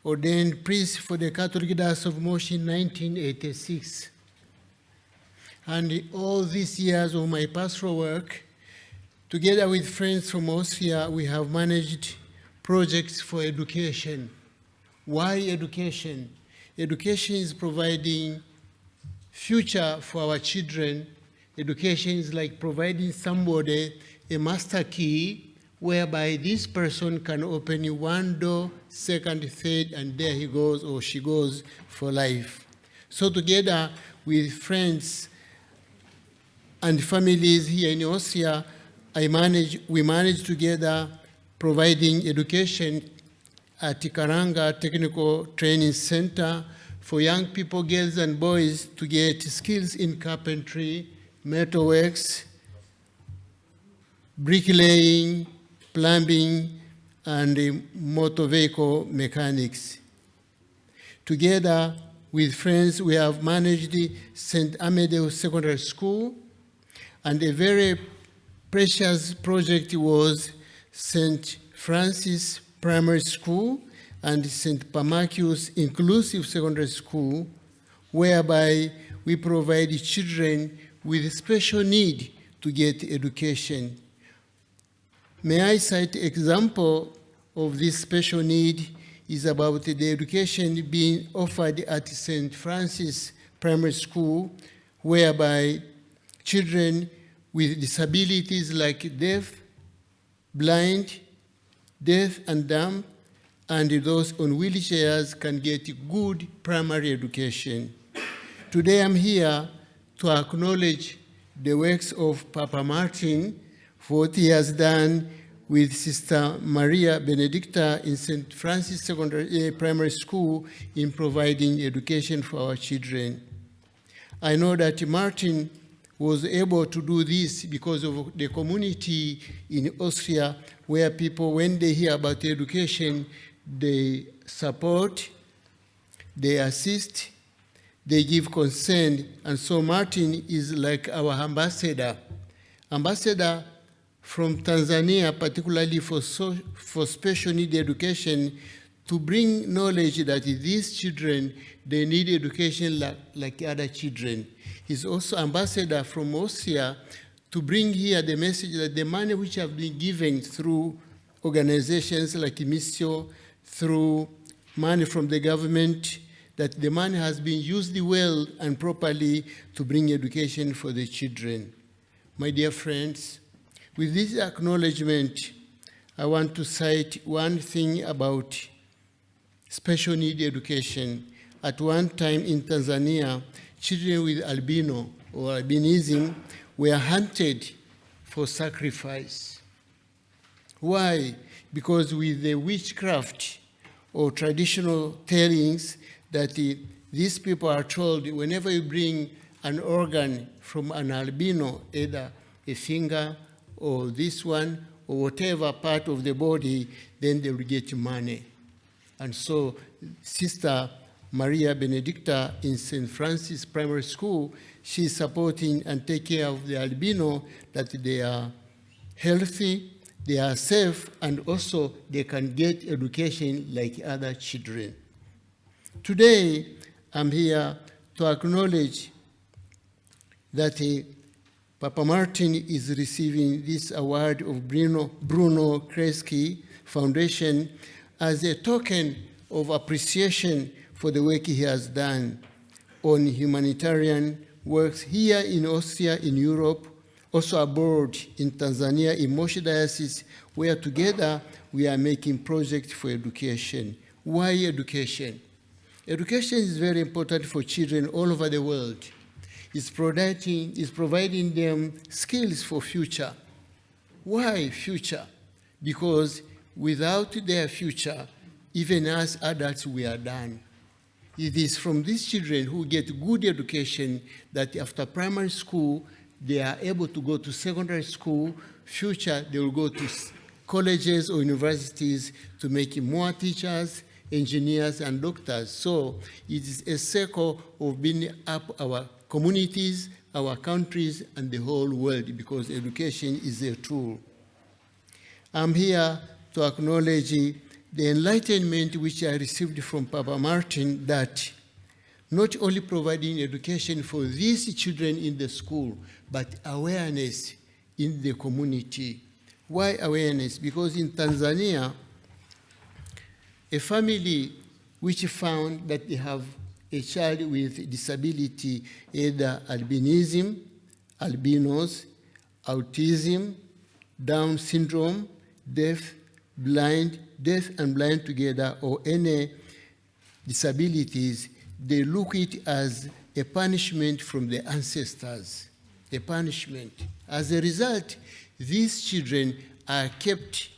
ordained priest for the Catholic Diocese of Moshi in 1986. And all these years of my pastoral work, together with friends from Austria, we have managed projects for education. Why education? Education is providing future for our children. Education is like providing somebody a master key whereby this person can open one door, second, third, and there he goes or she goes for life. So together with friends and families here in Austria, we manage together providing education at Tikaranga Technical Training Center for young people, girls and boys, to get skills in carpentry, metalworks, bricklaying, plumbing, and motor vehicle mechanics. Together with friends, we have managed the St. Amadeus Secondary School, And a very precious project was St. Francis Primary School and St. Pamachius Inclusive Secondary School, whereby we provide children with special need to get education. May I cite an example of this special need is about the education being offered at St. Francis Primary School, whereby children with disabilities like deaf, blind, deaf and dumb, and those on wheelchairs can get good primary education. Today I'm here to acknowledge the works of Papa Martin for what he has done with Sister Maria Benedicta in St. Francis Primary School in providing education for our children. I know that Martin was able to do this because of the community in Austria, where people, when they hear about education, they support, they assist, they give consent, and so Martin is like our ambassador. Ambassador from Tanzania, particularly for special need education, to bring knowledge that these children, they need education like other children. He's also ambassador from Austria to bring here the message that the money which have been given through organizations like Missio, through money from the government, that the money has been used well and properly to bring education for the children. My dear friends, with this acknowledgement, I want to cite one thing about special need education. At one time in Tanzania, children with albino or albinism were hunted for sacrifice. Why? Because with the witchcraft or traditional tellings that these people are told, whenever you bring an organ from an albino, either a finger or this one, or whatever part of the body, then they will get money. And so Sister Maria Benedicta in St. Francis Primary School, she's supporting and taking care of the albino, that they are healthy, they are safe, and also they can get education like other children. Today, I'm here to acknowledge that Papa Martin is receiving this award of Bruno Kreisky Foundation as a token of appreciation for the work he has done on humanitarian works here in Austria, in Europe, also abroad in Tanzania, in Moshi Diocese, where together we are making projects for education. Why education? Education is very important for children all over the world. It's providing them skills for future. Why future? Because without their future, even as adults, we are done. It is from these children who get good education that after primary school, they are able to go to secondary school. Future, they will go to colleges or universities to make more teachers, engineers, and doctors. So it is a circle of building up our communities, our countries, and the whole world, because education is a tool. I'm here to acknowledge the enlightenment which I received from Papa Martin, that not only providing education for these children in the school, but awareness in the community. Why awareness? Because in Tanzania, a family which found that they have a child with disability, either albinism, albinos, autism, Down syndrome, deaf and blind together, or any disabilities, they look it as a punishment from the ancestors, a punishment. As a result, these children are kept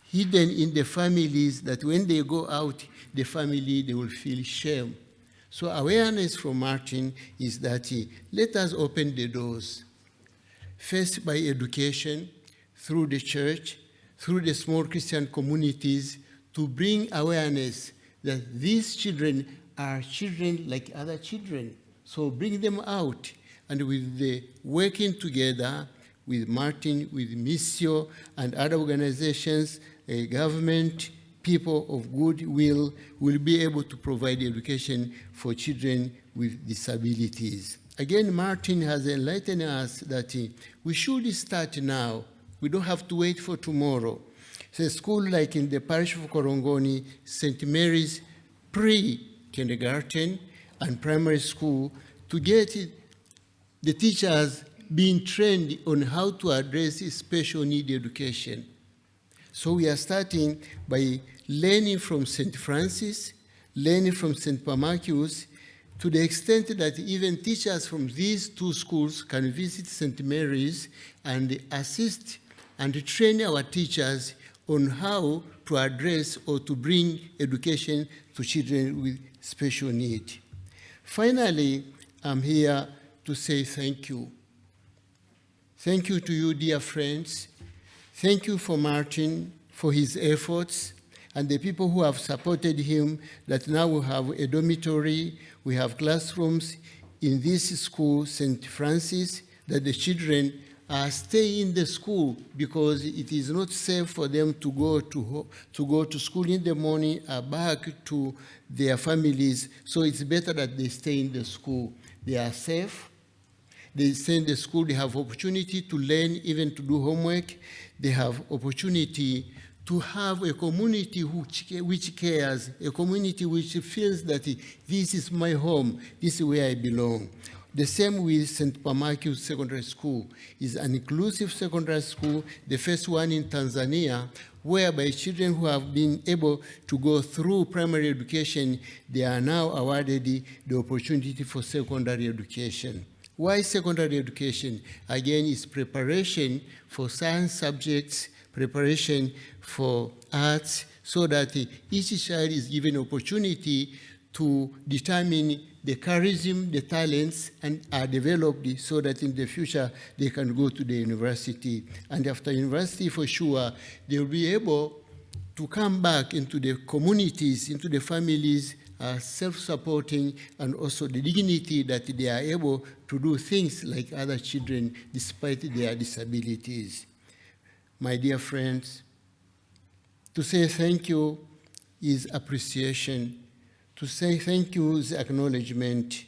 hidden in the families, that when they go out, the family, they will feel shame. So awareness from Martin is that let us open the doors, first by education, through the church, through the small Christian communities, to bring awareness that these children are children like other children. So bring them out and with the working together with Martin, with Missio, and other organizations, government, people of goodwill will be able to provide education for children with disabilities. Again, Martin has enlightened us that we should start now. We don't have to wait for tomorrow. So a school like in the parish of Korongoni, St. Mary's pre-kindergarten and primary school, to get the teachers being trained on how to address special need education. So we are starting by learning from St. Francis, learning from St. Pamachius, to the extent that even teachers from these two schools can visit St. Mary's and assist and train our teachers on how to address or to bring education to children with special need. Finally, I'm here to say thank you. Thank you to you, dear friends. Thank you for Martin, for his efforts, and the people who have supported him, that now we have a dormitory, we have classrooms in this school, St. Francis, that the children stay in the school because it is not safe for them to go to school in the morning, back to their families. So it's better that they stay in the school. They are safe. They stay in the school. They have opportunity to learn, even to do homework. They have opportunity to have a community which cares, a community which feels that this is my home, this is where I belong. The same with St. Pamachius Secondary School. It's an inclusive secondary school, the first one in Tanzania, whereby children who have been able to go through primary education, they are now awarded the opportunity for secondary education. Why secondary education? Again, it's preparation for science subjects, preparation for arts, so that each child is given opportunity to determine the charism, the talents, and are developed so that in the future they can go to the university. And after university, for sure, they will be able to come back into the communities, into the families, self-supporting, and also the dignity that they are able to do things like other children despite their disabilities. My dear friends, to say thank you is appreciation. To say thank you is acknowledgement.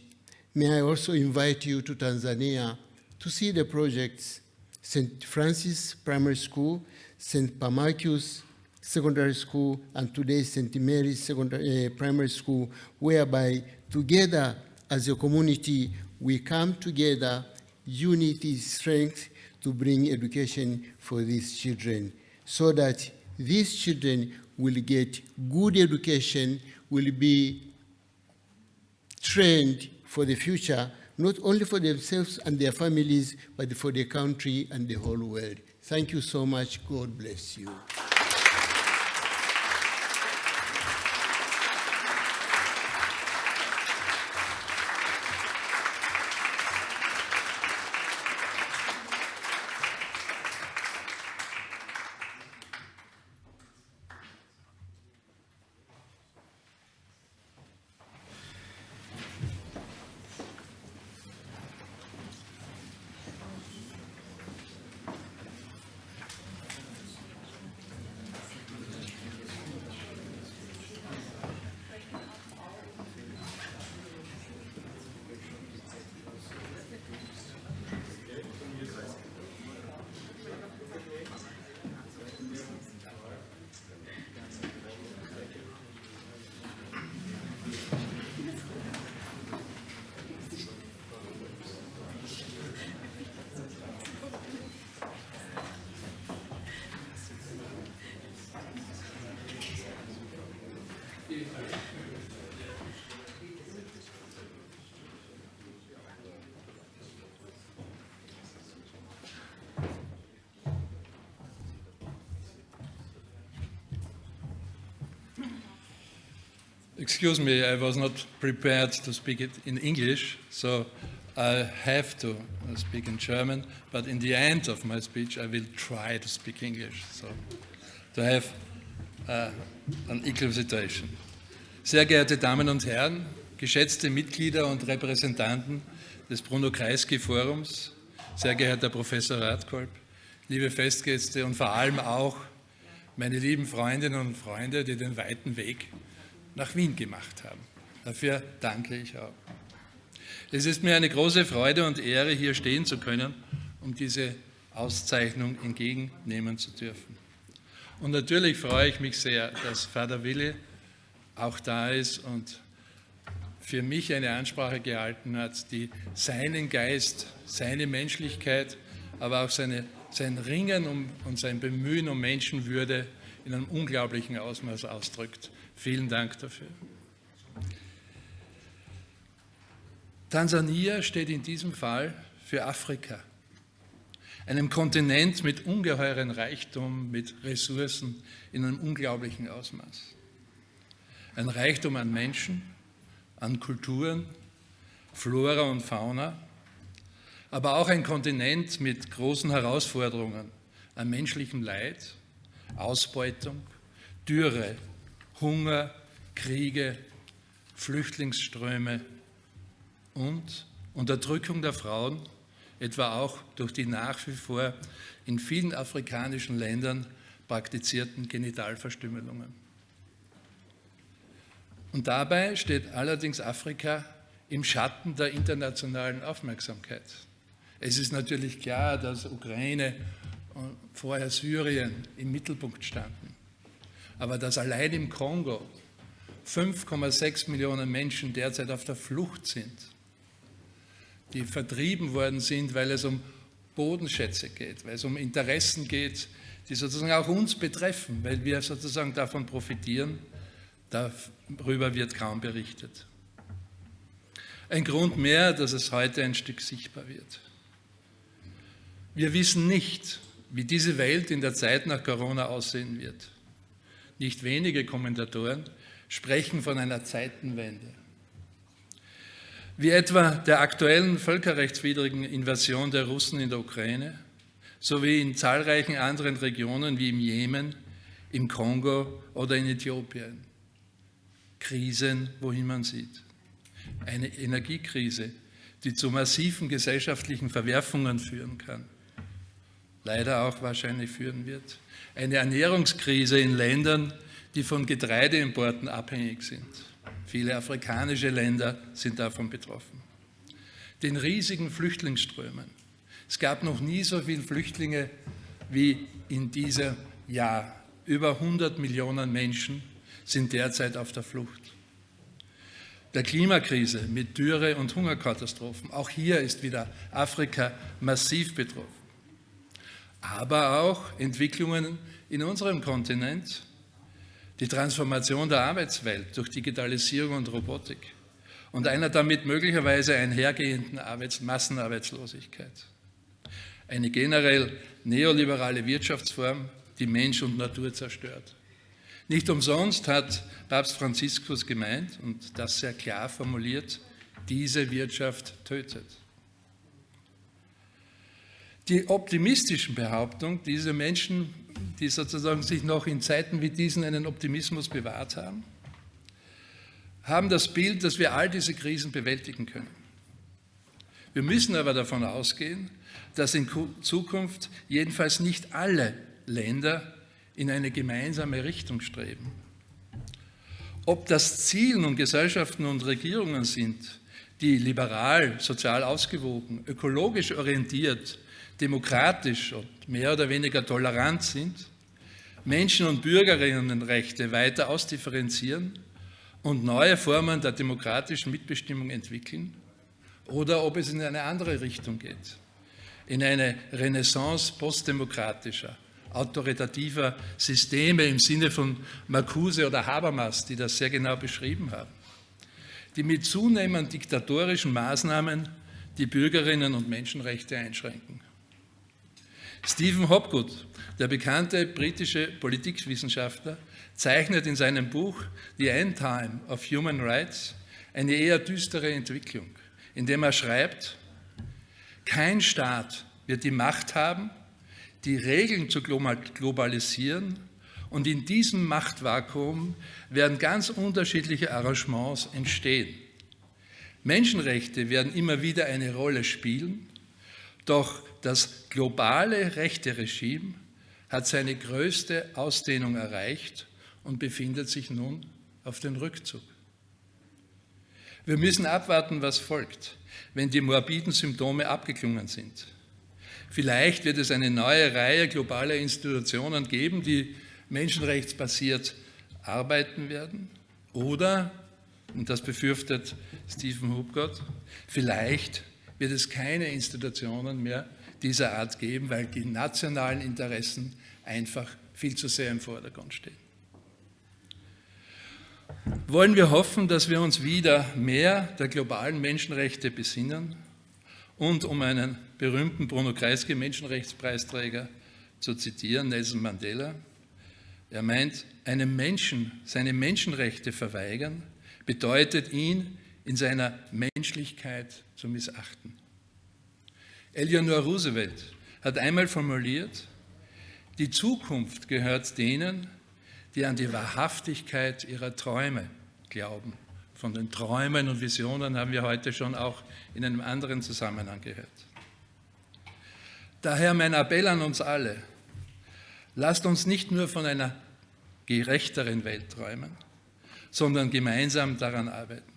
May I also invite you to Tanzania to see the projects, St. Francis Primary School, St. Pamachius Secondary School, and today St. Mary's Primary School, whereby together as a community we come together, unity, strength, to bring education for these children, so that these children will get good education, will be trained for the future, not only for themselves and their families, but for the country and the whole world. Thank you so much. God bless you. Excuse me, I was not prepared to speak it in English, so I have to speak in German, but in the end of my speech I will try to speak English, so to have an equal situation. Sehr geehrte Damen und Herren, geschätzte Mitglieder und Repräsentanten des Bruno Kreisky Forums, sehr geehrter Professor Radkolb, liebe Festgäste und vor allem auch meine lieben Freundinnen und Freunde, die den weiten Weg nach Wien gemacht haben. Dafür danke ich auch. Es ist mir eine große Freude und Ehre, hier stehen zu können, um diese Auszeichnung entgegennehmen zu dürfen. Und natürlich freue ich mich sehr, dass Vater Willi auch da ist und für mich eine Ansprache gehalten hat, die seinen Geist, seine Menschlichkeit, aber auch sein Ringen und sein Bemühen um Menschenwürde in einem unglaublichen Ausmaß ausdrückt. Vielen Dank dafür. Tansania steht in diesem Fall für Afrika, einem Kontinent mit ungeheuren Reichtum, mit Ressourcen in einem unglaublichen Ausmaß. Ein Reichtum an Menschen, an Kulturen, Flora und Fauna, aber auch ein Kontinent mit großen Herausforderungen an menschlichem Leid, Ausbeutung, Dürre, Hunger, Kriege, Flüchtlingsströme und Unterdrückung der Frauen, etwa auch durch die nach wie vor in vielen afrikanischen Ländern praktizierten Genitalverstümmelungen. Und dabei steht allerdings Afrika im Schatten der internationalen Aufmerksamkeit. Es ist natürlich klar, dass Ukraine und vorher Syrien im Mittelpunkt standen, aber dass allein im Kongo 5,6 Millionen Menschen derzeit auf der Flucht sind, die vertrieben worden sind, weil es um Bodenschätze geht, weil es um Interessen geht, die sozusagen auch uns betreffen, weil wir sozusagen davon profitieren, darüber wird kaum berichtet. Ein Grund mehr, dass es heute ein Stück sichtbar wird. Wir wissen nicht, wie diese Welt in der Zeit nach Corona aussehen wird. Nicht wenige Kommentatoren sprechen von einer Zeitenwende. Wie etwa der aktuellen völkerrechtswidrigen Invasion der Russen in der Ukraine, sowie in zahlreichen anderen Regionen wie im Jemen, im Kongo oder in Äthiopien. Krisen, wohin man sieht. Eine Energiekrise, die zu massiven gesellschaftlichen Verwerfungen führen kann. Leider auch wahrscheinlich führen wird. Eine Ernährungskrise in Ländern, die von Getreideimporten abhängig sind. Viele afrikanische Länder sind davon betroffen. Den riesigen Flüchtlingsströmen. Es gab noch nie so viele Flüchtlinge wie in diesem Jahr. Über 100 Millionen Menschen sind derzeit auf der Flucht. Der Klimakrise mit Dürre und Hungerkatastrophen. Auch hier ist wieder Afrika massiv betroffen. Aber auch Entwicklungen in unserem Kontinent, die Transformation der Arbeitswelt durch Digitalisierung und Robotik und einer damit möglicherweise einhergehenden Massenarbeitslosigkeit. Eine generell neoliberale Wirtschaftsform, die Mensch und Natur zerstört. Nicht umsonst hat Papst Franziskus gemeint und das sehr klar formuliert, diese Wirtschaft tötet. Die optimistischen Behauptungen, diese Menschen, die sozusagen sich noch in Zeiten wie diesen einen Optimismus bewahrt haben, haben das Bild, dass wir all diese Krisen bewältigen können. Wir müssen aber davon ausgehen, dass in Zukunft jedenfalls nicht alle Länder in eine gemeinsame Richtung streben. Ob das Ziel nun Gesellschaften und Regierungen sind, die liberal, sozial ausgewogen, ökologisch orientiert, demokratisch und mehr oder weniger tolerant sind, Menschen- und Bürgerinnenrechte weiter ausdifferenzieren und neue Formen der demokratischen Mitbestimmung entwickeln, oder ob es in eine andere Richtung geht, in eine Renaissance postdemokratischer, autoritativer Systeme im Sinne von Marcuse oder Habermas, die das sehr genau beschrieben haben, die mit zunehmend diktatorischen Maßnahmen die Bürgerinnen- und Menschenrechte einschränken. Stephen Hopgood, der bekannte britische Politikwissenschaftler, zeichnet in seinem Buch The End Time of Human Rights eine eher düstere Entwicklung, indem er schreibt, kein Staat wird die Macht haben, die Regeln zu globalisieren, und in diesem Machtvakuum werden ganz unterschiedliche Arrangements entstehen. Menschenrechte werden immer wieder eine Rolle spielen, doch das globale Rechteregime hat seine größte Ausdehnung erreicht und befindet sich nun auf dem Rückzug. Wir müssen abwarten, was folgt, wenn die morbiden Symptome abgeklungen sind. Vielleicht wird es eine neue Reihe globaler Institutionen geben, die menschenrechtsbasiert arbeiten werden. Oder, und das befürchtet Stephen Hupgott, vielleicht wird es keine Institutionen mehr dieser Art geben, weil die nationalen Interessen einfach viel zu sehr im Vordergrund stehen. Wollen wir hoffen, dass wir uns wieder mehr der globalen Menschenrechte besinnen und, um einen berühmten Bruno Kreisky Menschenrechtspreisträger zu zitieren, Nelson Mandela, er meint, einem Menschen seine Menschenrechte verweigern, bedeutet ihn in seiner Menschlichkeit zu missachten. Eleanor Roosevelt hat einmal formuliert, die Zukunft gehört denen, die an die Wahrhaftigkeit ihrer Träume glauben. Von den Träumen und Visionen haben wir heute schon auch in einem anderen Zusammenhang gehört. Daher mein Appell an uns alle, lasst uns nicht nur von einer gerechteren Welt träumen, sondern gemeinsam daran arbeiten.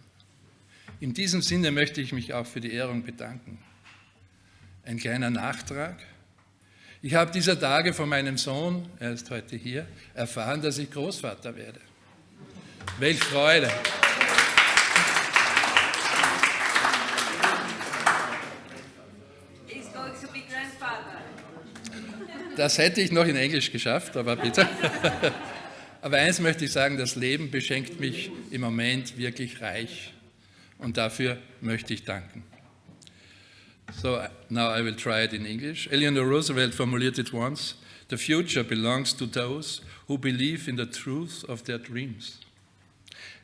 In diesem Sinne möchte ich mich auch für die Ehrung bedanken. Ein kleiner Nachtrag. Ich habe dieser Tage von meinem Sohn, er ist heute hier, erfahren, dass ich Großvater werde. Welch Freude! Das hätte ich noch in Englisch geschafft, aber bitte. Aber eins möchte ich sagen, das Leben beschenkt mich im Moment wirklich reich und dafür möchte ich danken. So now I will try it in English. Eleanor Roosevelt formuliert it once, the future belongs to those who believe in the truth of their dreams.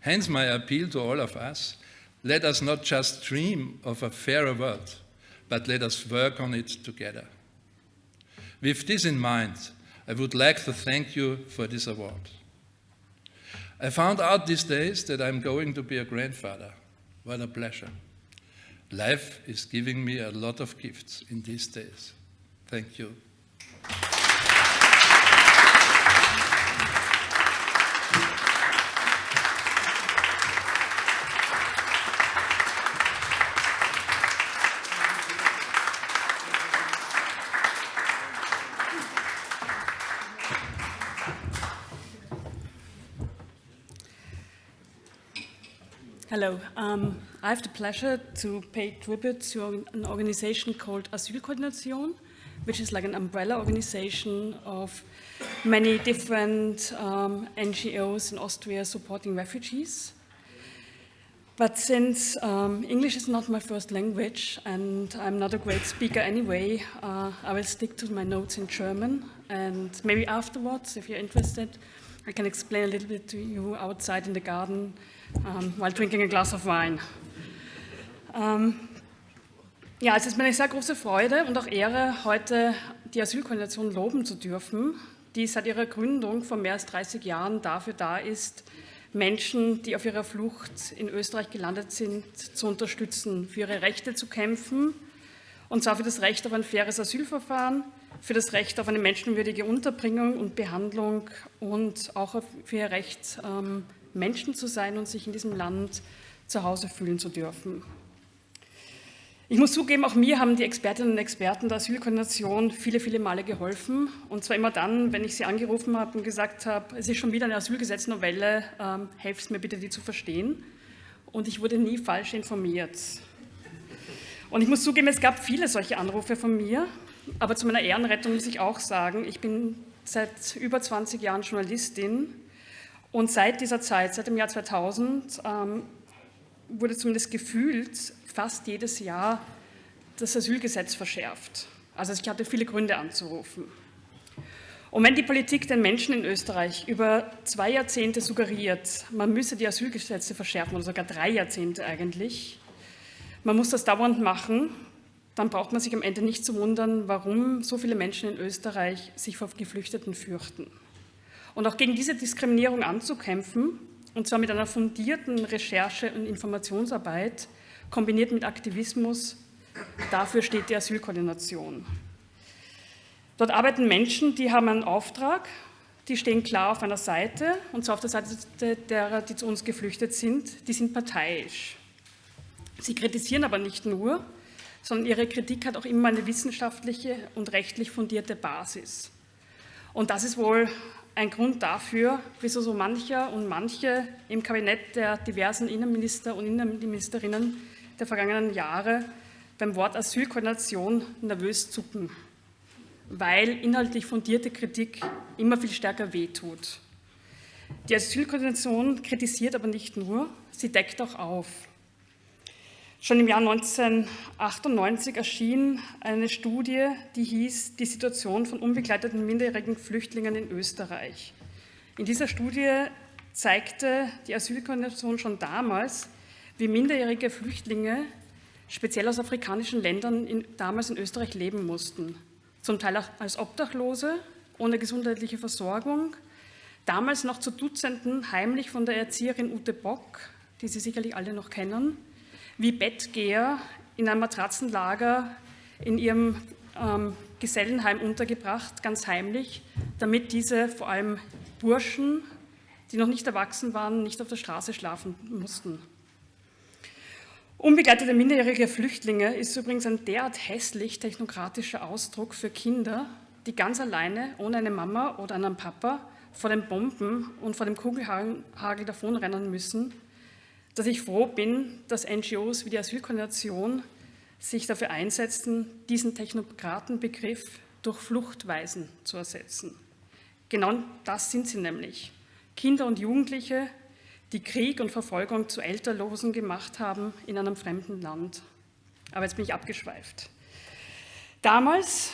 Hence my appeal to all of us, let us not just dream of a fairer world, but let us work on it together. With this in mind, I would like to thank you for this award. I found out these days that I'm going to be a grandfather. What a pleasure. Life is giving me a lot of gifts in these days. Thank you. Hello. I have the pleasure to pay tribute to an organization called Asylkoordination, which is like an umbrella organization of many different NGOs in Austria supporting refugees. But since English is not my first language and I'm not a great speaker anyway, I will stick to my notes in German, and maybe afterwards, if you're interested, I can explain a little bit to you outside in the garden while drinking a glass of wine. Ja, es ist mir eine sehr große Freude und auch Ehre, heute die Asylkoordination loben zu dürfen, die seit ihrer Gründung vor mehr als 30 Jahren dafür da ist, Menschen, die auf ihrer Flucht in Österreich gelandet sind, zu unterstützen, für ihre Rechte zu kämpfen, und zwar für das Recht auf ein faires Asylverfahren, für das Recht auf eine menschenwürdige Unterbringung und Behandlung und auch für ihr Recht, Menschen zu sein und sich in diesem Land zu Hause fühlen zu dürfen. Ich muss zugeben, auch mir haben die Expertinnen und Experten der Asylkoordination viele, viele Male geholfen. Und zwar immer dann, wenn ich sie angerufen habe und gesagt habe, es ist schon wieder eine Asylgesetznovelle, helft mir bitte, die zu verstehen. Und ich wurde nie falsch informiert. Und ich muss zugeben, es gab viele solche Anrufe von mir. Aber zu meiner Ehrenrettung muss ich auch sagen, ich bin seit über 20 Jahren Journalistin. Und seit dieser Zeit, seit dem Jahr 2000, wurde zumindest gefühlt fast jedes Jahr das Asylgesetz verschärft. Also ich hatte viele Gründe anzurufen. Und wenn die Politik den Menschen in Österreich über 2 Jahrzehnte suggeriert, man müsse die Asylgesetze verschärfen, oder sogar 3 Jahrzehnte eigentlich, man muss das dauernd machen, dann braucht man sich am Ende nicht zu wundern, warum so viele Menschen in Österreich sich vor Geflüchteten fürchten. Und auch gegen diese Diskriminierung anzukämpfen, und zwar mit einer fundierten Recherche- und Informationsarbeit, kombiniert mit Aktivismus. Dafür steht die Asylkoordination. Dort arbeiten Menschen, die haben einen Auftrag, die stehen klar auf einer Seite, und zwar auf der Seite derer, die zu uns geflüchtet sind, die sind parteiisch. Sie kritisieren aber nicht nur, sondern ihre Kritik hat auch immer eine wissenschaftliche und rechtlich fundierte Basis. Und das ist wohl ein Grund dafür, wieso so mancher und manche im Kabinett der diversen Innenminister und Innenministerinnen der vergangenen Jahre beim Wort Asylkoordination nervös zucken, weil inhaltlich fundierte Kritik immer viel stärker wehtut. Die Asylkoordination kritisiert aber nicht nur, sie deckt auch auf. Schon im Jahr 1998 erschien eine Studie, die hieß Die Situation von unbegleiteten minderjährigen Flüchtlingen in Österreich. In dieser Studie zeigte die Asylkoordination schon damals, wie minderjährige Flüchtlinge, speziell aus afrikanischen Ländern, damals in Österreich leben mussten. Zum Teil auch als Obdachlose, ohne gesundheitliche Versorgung, damals noch zu Dutzenden heimlich von der Erzieherin Ute Bock, die Sie sicherlich alle noch kennen, wie Bettgeher in einem Matratzenlager in ihrem Gesellenheim untergebracht, ganz heimlich, damit diese vor allem Burschen, die noch nicht erwachsen waren, nicht auf der Straße schlafen mussten. Unbegleitete minderjährige Flüchtlinge ist übrigens ein derart hässlich technokratischer Ausdruck für Kinder, die ganz alleine, ohne eine Mama oder einen Papa, vor den Bomben und vor dem Kugelhagel davonrennen müssen, dass ich froh bin, dass NGOs wie die Asylkoordination sich dafür einsetzen, diesen Technokratenbegriff durch Fluchtweisen zu ersetzen. Genau das sind sie nämlich. Kinder und Jugendliche, die Krieg und Verfolgung zu Elternlosen gemacht haben in einem fremden Land. Aber jetzt bin ich abgeschweift. Damals,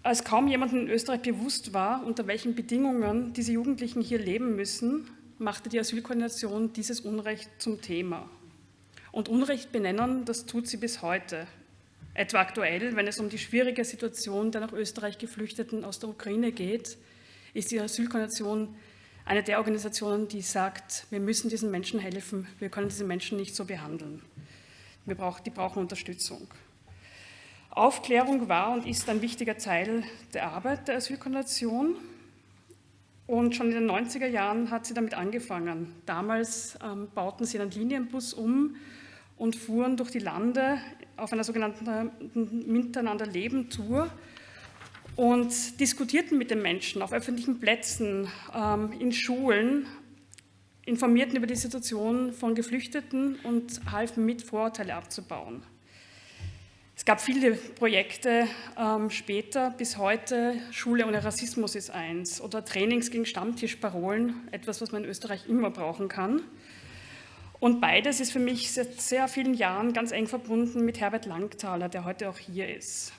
als kaum jemandem in Österreich bewusst war, unter welchen Bedingungen diese Jugendlichen hier leben müssen, machte die Asylkoordination dieses Unrecht zum Thema. Und Unrecht benennen, das tut sie bis heute. Etwa aktuell, wenn es um die schwierige Situation der nach Österreich Geflüchteten aus der Ukraine geht, ist die Asylkoordination eine der Organisationen, die sagt, wir müssen diesen Menschen helfen, wir können diese Menschen nicht so behandeln. Die brauchen Unterstützung. Aufklärung war und ist ein wichtiger Teil der Arbeit der Asylkoordination. Und schon in den 90er Jahren hat sie damit angefangen. Damals bauten sie einen Linienbus um und fuhren durch die Lande auf einer sogenannten Miteinander-Leben-Tour und diskutierten mit den Menschen auf öffentlichen Plätzen, in Schulen, informierten über die Situation von Geflüchteten und halfen mit, Vorurteile abzubauen. Es gab viele Projekte später, bis heute, Schule ohne Rassismus ist eins, oder Trainings gegen Stammtischparolen, etwas, was man in Österreich immer brauchen kann. Und beides ist für mich seit sehr vielen Jahren ganz eng verbunden mit Herbert Langthaler, der heute auch hier ist.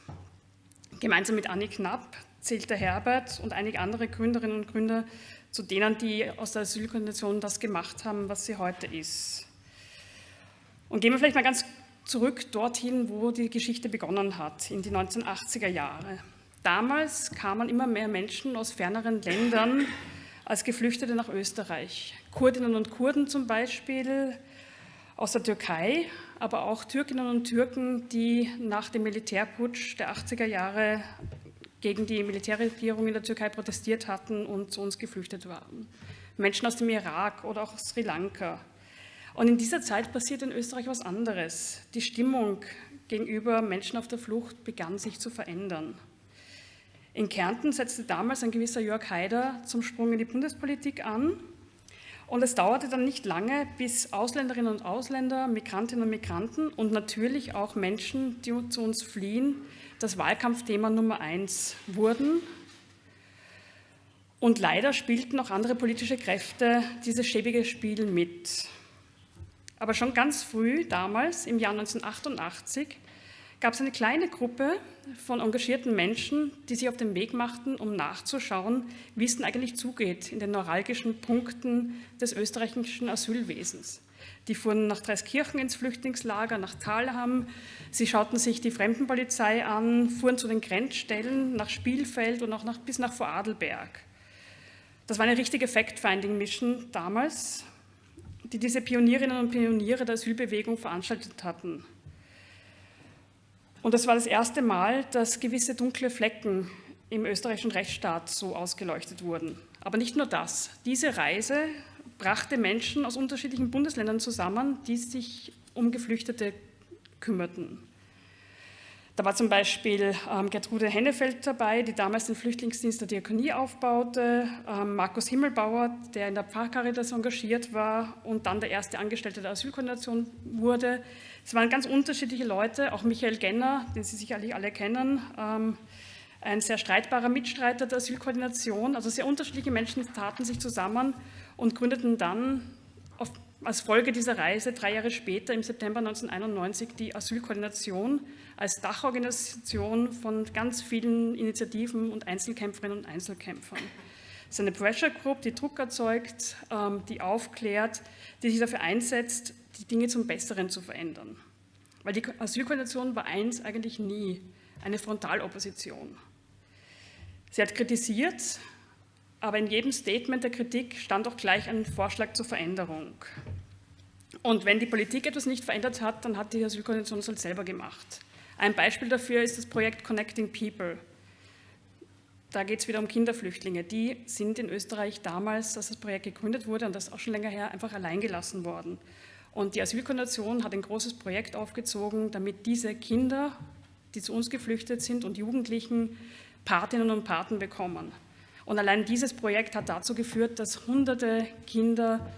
Gemeinsam mit Anni Knapp zählt der Herbert und einige andere Gründerinnen und Gründer zu denen, die aus der Asylkoordination das gemacht haben, was sie heute ist. Und gehen wir vielleicht mal ganz zurück dorthin, wo die Geschichte begonnen hat, in die 1980er Jahre. Damals kamen immer mehr Menschen aus ferneren Ländern als Geflüchtete nach Österreich. Kurdinnen und Kurden zum Beispiel aus der Türkei, aber auch Türkinnen und Türken, die nach dem Militärputsch der 80er Jahre gegen die Militärregierung in der Türkei protestiert hatten und zu uns geflüchtet waren. Menschen aus dem Irak oder auch aus Sri Lanka. Und in dieser Zeit passiert in Österreich was anderes. Die Stimmung gegenüber Menschen auf der Flucht begann sich zu verändern. In Kärnten setzte damals ein gewisser Jörg Haider zum Sprung in die Bundespolitik an. Und es dauerte dann nicht lange, bis Ausländerinnen und Ausländer, Migrantinnen und Migranten und natürlich auch Menschen, die zu uns fliehen, das Wahlkampfthema Nummer 1 wurden. Und leider spielten auch andere politische Kräfte dieses schäbige Spiel mit. Aber schon ganz früh, damals, im Jahr 1988, gab es eine kleine Gruppe von engagierten Menschen, die sich auf den Weg machten, um nachzuschauen, wie es denn eigentlich zugeht in den neuralgischen Punkten des österreichischen Asylwesens. Die fuhren nach Dreiskirchen ins Flüchtlingslager, nach Thalham, sie schauten sich die Fremdenpolizei an, fuhren zu den Grenzstellen, nach Spielfeld und auch bis nach Vorarlberg. Das war eine richtige Fact-Finding-Mission damals. die diese Pionierinnen und Pioniere der Asylbewegung veranstaltet hatten. Und das war das erste Mal, dass gewisse dunkle Flecken im österreichischen Rechtsstaat so ausgeleuchtet wurden. Aber nicht nur das. Diese Reise brachte Menschen aus unterschiedlichen Bundesländern zusammen, die sich um Geflüchtete kümmerten. Da war zum Beispiel Gertrude Hennefeld dabei, die damals den Flüchtlingsdienst der Diakonie aufbaute, Markus Himmelbauer, der in der Pfarrcaritas engagiert war und dann der erste Angestellte der Asylkoordination wurde. Es waren ganz unterschiedliche Leute, auch Michael Genner, den Sie sicherlich alle kennen, ein sehr streitbarer Mitstreiter der Asylkoordination. Also sehr unterschiedliche Menschen taten sich zusammen und gründeten dann als Folge dieser Reise 3 Jahre später, im September 1991, die Asylkoordination als Dachorganisation von ganz vielen Initiativen und Einzelkämpferinnen und Einzelkämpfern. Es ist eine Pressure Group, die Druck erzeugt, die aufklärt, die sich dafür einsetzt, die Dinge zum Besseren zu verändern. Weil die Asylkoordination war eigentlich nie eine Frontalopposition. Sie hat kritisiert, aber in jedem Statement der Kritik stand auch gleich ein Vorschlag zur Veränderung. Und wenn die Politik etwas nicht verändert hat, dann hat die Asylkoordination es halt selber gemacht. Ein Beispiel dafür ist das Projekt Connecting People. Da geht es wieder um Kinderflüchtlinge. Die sind in Österreich damals, als das Projekt gegründet wurde, und das ist auch schon länger her, einfach allein gelassen worden. Und die Asylkoordination hat ein großes Projekt aufgezogen, damit diese Kinder, die zu uns geflüchtet sind, und Jugendlichen Patinnen und Paten bekommen. Und allein dieses Projekt hat dazu geführt, dass hunderte Kinder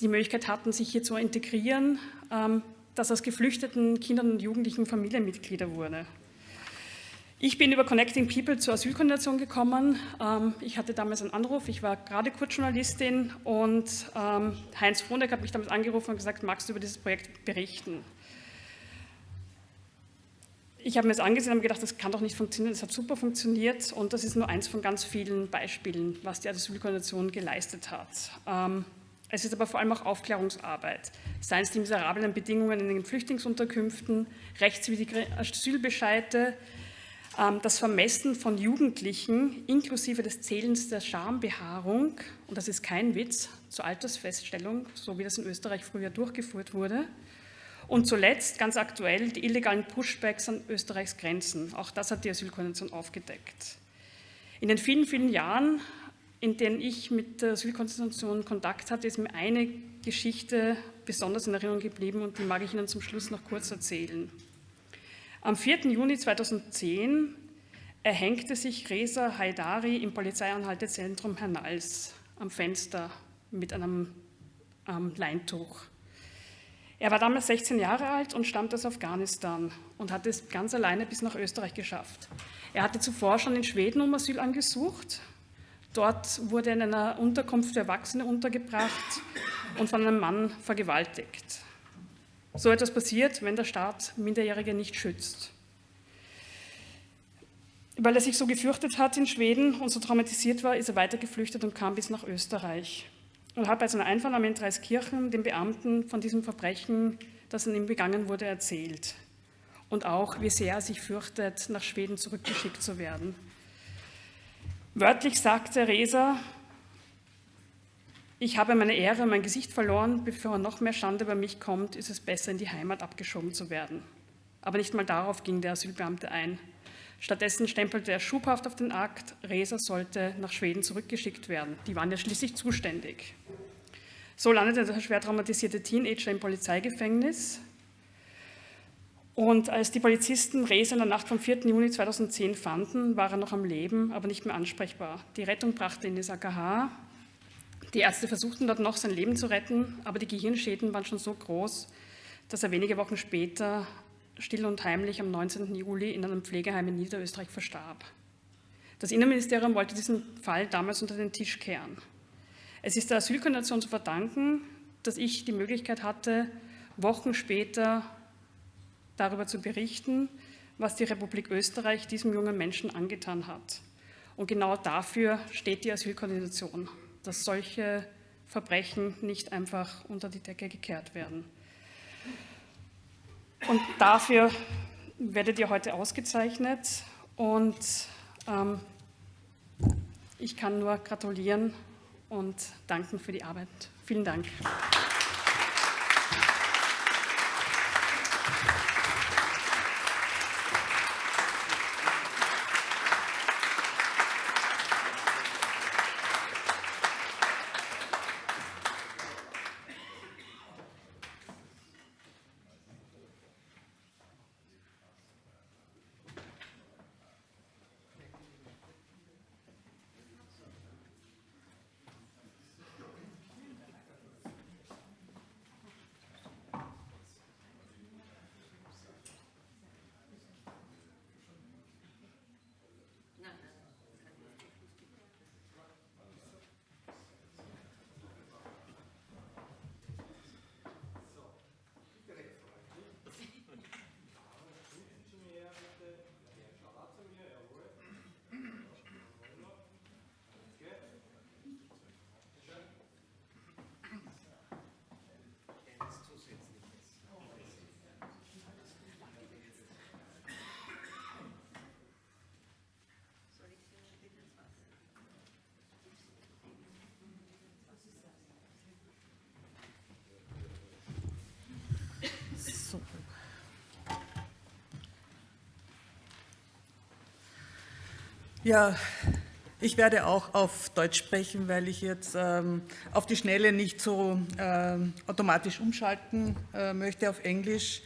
die Möglichkeit hatten, sich hier zu integrieren, dass aus geflüchteten Kindern und Jugendlichen Familienmitglieder wurde. Ich bin über Connecting People zur Asylkoordination gekommen. Ich hatte damals einen Anruf, ich war gerade Kurzjournalistin und Heinz Frohneck hat mich damals angerufen und gesagt, magst du über dieses Projekt berichten? Ich habe mir das angesehen und gedacht, das kann doch nicht funktionieren, das hat super funktioniert und das ist nur eins von ganz vielen Beispielen, was die Asylkoordination geleistet hat. Es ist aber vor allem auch Aufklärungsarbeit, seien es die miserablen Bedingungen in den Flüchtlingsunterkünften, rechtswidrige Asylbescheide, das Vermessen von Jugendlichen inklusive des Zählens der Schambehaarung, und das ist kein Witz, zur Altersfeststellung, so wie das in Österreich früher durchgeführt wurde. Und zuletzt, ganz aktuell, die illegalen Pushbacks an Österreichs Grenzen. Auch das hat die Asylkoordination aufgedeckt. In den vielen, vielen Jahren, in denen ich mit der Asylkoordination Kontakt hatte, ist mir eine Geschichte besonders in Erinnerung geblieben und die mag ich Ihnen zum Schluss noch kurz erzählen. Am 4. Juni 2010 erhängte sich Reza Haidari im Polizeianhaltezentrum Hernals am Fenster mit einem Leintuch. Er war damals 16 Jahre alt und stammte aus Afghanistan und hatte es ganz alleine bis nach Österreich geschafft. Er hatte zuvor schon in Schweden um Asyl angesucht. Dort wurde er in einer Unterkunft für Erwachsene untergebracht und von einem Mann vergewaltigt. So etwas passiert, wenn der Staat Minderjährige nicht schützt. Weil er sich so gefürchtet hat in Schweden und so traumatisiert war, ist er weiter geflüchtet und kam bis nach Österreich. Und hat bei seiner Einvernahme in Dreiskirchen den Beamten von diesem Verbrechen, das an ihm begangen wurde, erzählt. Und auch, wie sehr er sich fürchtet, nach Schweden zurückgeschickt zu werden. Wörtlich sagte Reza, ich habe meine Ehre und mein Gesicht verloren, bevor noch mehr Schande über mich kommt, ist es besser, in die Heimat abgeschoben zu werden. Aber nicht mal darauf ging der Asylbeamte ein. Stattdessen stempelte er schubhaft auf den Akt, Reza sollte nach Schweden zurückgeschickt werden. Die waren ja schließlich zuständig. So landete der schwer traumatisierte Teenager im Polizeigefängnis. Und als die Polizisten Reza in der Nacht vom 4. Juni 2010 fanden, war er noch am Leben, aber nicht mehr ansprechbar. Die Rettung brachte ihn ins AKH. Die Ärzte versuchten dort noch sein Leben zu retten, aber die Gehirnschäden waren schon so groß, dass er wenige Wochen später still und heimlich am 19. Juli in einem Pflegeheim in Niederösterreich verstarb. Das Innenministerium wollte diesen Fall damals unter den Tisch kehren. Es ist der Asylkoordination zu verdanken, dass ich die Möglichkeit hatte, Wochen später darüber zu berichten, was die Republik Österreich diesem jungen Menschen angetan hat. Und genau dafür steht die Asylkoordination, dass solche Verbrechen nicht einfach unter die Decke gekehrt werden. Und dafür werdet ihr heute ausgezeichnet und ich kann nur gratulieren und danken für die Arbeit. Vielen Dank. Ja, ich werde auch auf Deutsch sprechen, weil ich jetzt auf die Schnelle nicht so automatisch umschalten möchte auf Englisch.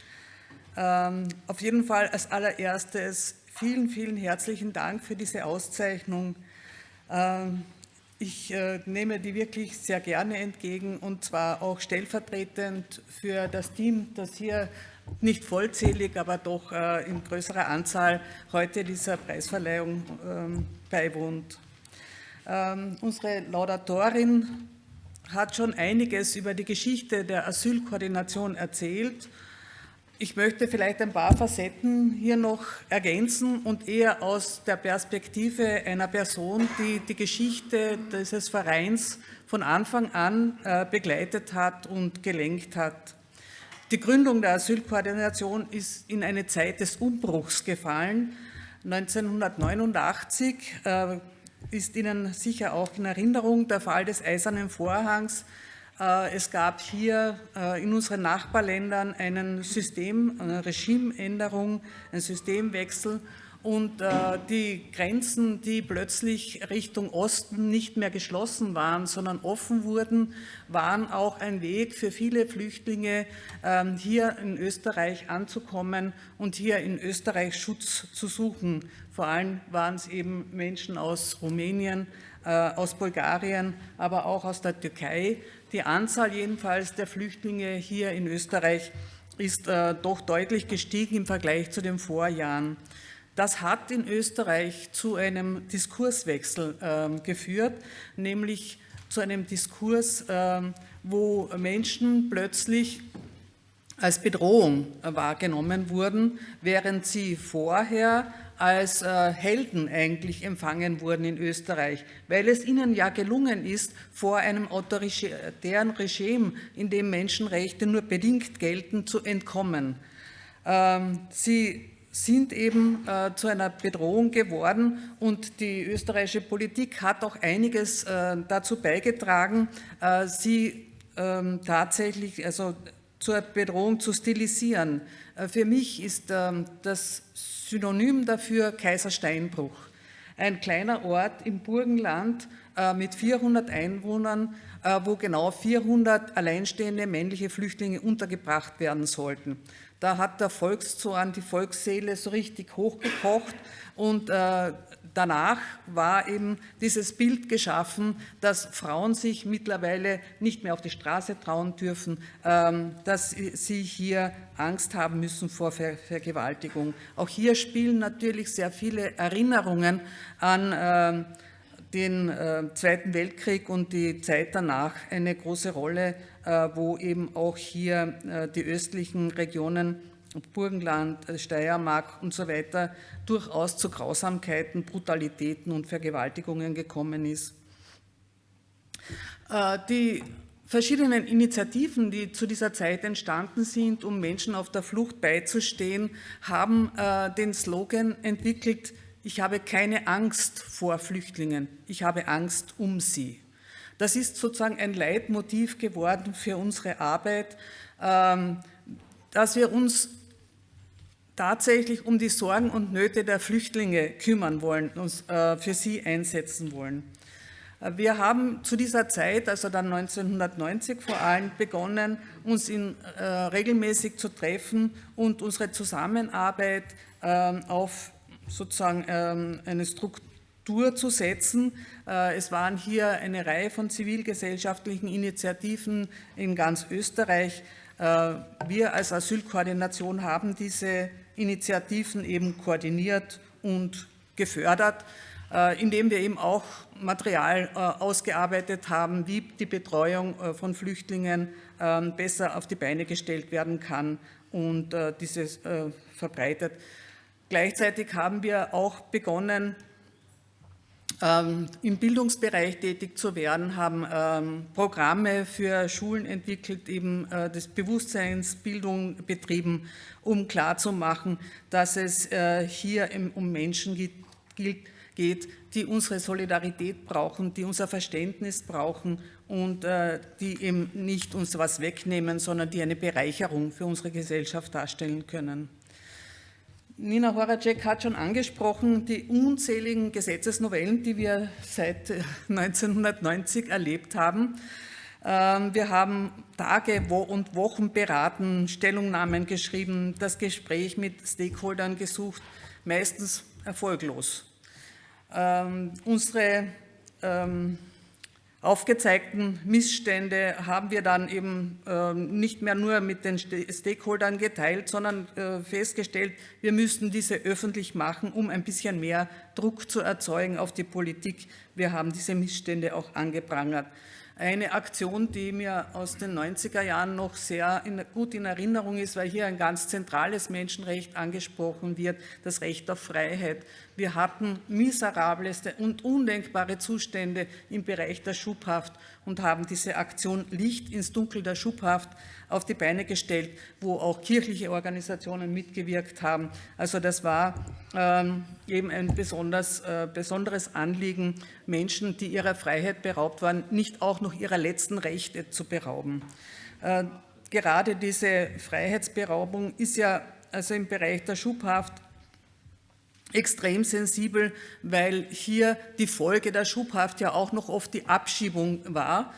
Auf jeden Fall als allererstes vielen, vielen herzlichen Dank für diese Auszeichnung. Ich nehme die wirklich sehr gerne entgegen und zwar auch stellvertretend für das Team, das hier nicht vollzählig, aber doch in größerer Anzahl heute dieser Preisverleihung beiwohnt. Unsere Laudatorin hat schon einiges über die Geschichte der Asylkoordination erzählt. Ich möchte vielleicht ein paar Facetten hier noch ergänzen und eher aus der Perspektive einer Person, die die Geschichte dieses Vereins von Anfang an begleitet hat und gelenkt hat. Die Gründung der Asylkoordination ist in eine Zeit des Umbruchs gefallen. 1989 ist Ihnen sicher auch in Erinnerung der Fall des Eisernen Vorhangs. Es gab hier in unseren Nachbarländern eine Regimeänderung, einen Systemwechsel und die Grenzen, die plötzlich Richtung Osten nicht mehr geschlossen waren, sondern offen wurden, waren auch ein Weg für viele Flüchtlinge, hier in Österreich anzukommen und hier in Österreich Schutz zu suchen. Vor allem waren es eben Menschen aus Rumänien, aus Bulgarien, aber auch aus der Türkei. Die Anzahl jedenfalls der Flüchtlinge hier in Österreich ist doch deutlich gestiegen im Vergleich zu den Vorjahren. Das hat in Österreich zu einem Diskurswechsel geführt, nämlich zu einem Diskurs, wo Menschen plötzlich als Bedrohung wahrgenommen wurden, während sie vorher als Helden eigentlich empfangen wurden in Österreich, weil es ihnen ja gelungen ist, vor einem autoritären Regime, in dem Menschenrechte nur bedingt gelten, zu entkommen. Sie sind eben zu einer Bedrohung geworden und die österreichische Politik hat auch einiges dazu beigetragen, sie tatsächlich zur Bedrohung zu stilisieren. Für mich ist das Synonym dafür Kaisersteinbruch. Ein kleiner Ort im Burgenland mit 400 Einwohnern, wo genau 400 alleinstehende männliche Flüchtlinge untergebracht werden sollten. Da hat der Volkszorn, die Volksseele so richtig hochgekocht und danach war eben dieses Bild geschaffen, dass Frauen sich mittlerweile nicht mehr auf die Straße trauen dürfen, dass sie hier Angst haben müssen vor Vergewaltigung. Auch hier spielen natürlich sehr viele Erinnerungen an den Zweiten Weltkrieg und die Zeit danach eine große Rolle, wo eben auch hier die östlichen Regionen, Burgenland, Steiermark und so weiter, durchaus zu Grausamkeiten, Brutalitäten und Vergewaltigungen gekommen ist. Die verschiedenen Initiativen, die zu dieser Zeit entstanden sind, um Menschen auf der Flucht beizustehen, haben den Slogan entwickelt: Ich habe keine Angst vor Flüchtlingen, ich habe Angst um sie. Das ist sozusagen ein Leitmotiv geworden für unsere Arbeit, dass wir uns tatsächlich um die Sorgen und Nöte der Flüchtlinge kümmern wollen, uns für sie einsetzen wollen. Wir haben zu dieser Zeit, also dann 1990 vor allem, begonnen, uns regelmäßig zu treffen und unsere Zusammenarbeit auf sozusagen eine Struktur zu setzen. Es waren hier eine Reihe von zivilgesellschaftlichen Initiativen in ganz Österreich. Wir als Asylkoordination haben diese Initiativen eben koordiniert und gefördert, indem wir eben auch Material ausgearbeitet haben, wie die Betreuung von Flüchtlingen besser auf die Beine gestellt werden kann und dieses verbreitet. Gleichzeitig haben wir auch begonnen, im Bildungsbereich tätig zu werden, haben Programme für Schulen entwickelt, eben das Bewusstseinsbildung betrieben, um klarzumachen, dass es hier um Menschen geht, die unsere Solidarität brauchen, die unser Verständnis brauchen und die eben nicht uns was wegnehmen, sondern die eine Bereicherung für unsere Gesellschaft darstellen können. Nina Horacek hat schon angesprochen, die unzähligen Gesetzesnovellen, die wir seit 1990 erlebt haben. Wir haben Tage und Wochen beraten, Stellungnahmen geschrieben, das Gespräch mit Stakeholdern gesucht, meistens erfolglos. Unsere aufgezeigten Missstände haben wir dann eben nicht mehr nur mit den Stakeholdern geteilt, sondern festgestellt, wir müssten diese öffentlich machen, um ein bisschen mehr Druck zu erzeugen auf die Politik. Wir haben diese Missstände auch angeprangert. Eine Aktion, die mir aus den 90er Jahren noch sehr gut in Erinnerung ist, weil hier ein ganz zentrales Menschenrecht angesprochen wird, das Recht auf Freiheit. Wir hatten miserableste und undenkbare Zustände im Bereich der Schubhaft und haben diese Aktion Licht ins Dunkel der Schubhaft auf die Beine gestellt, wo auch kirchliche Organisationen mitgewirkt haben. Also das war eben ein besonderes Anliegen, Menschen, die ihrer Freiheit beraubt waren, nicht auch noch ihrer letzten Rechte zu berauben. Gerade diese Freiheitsberaubung ist ja also im Bereich der Schubhaft extrem sensibel, weil hier die Folge der Schubhaft ja auch noch oft die Abschiebung war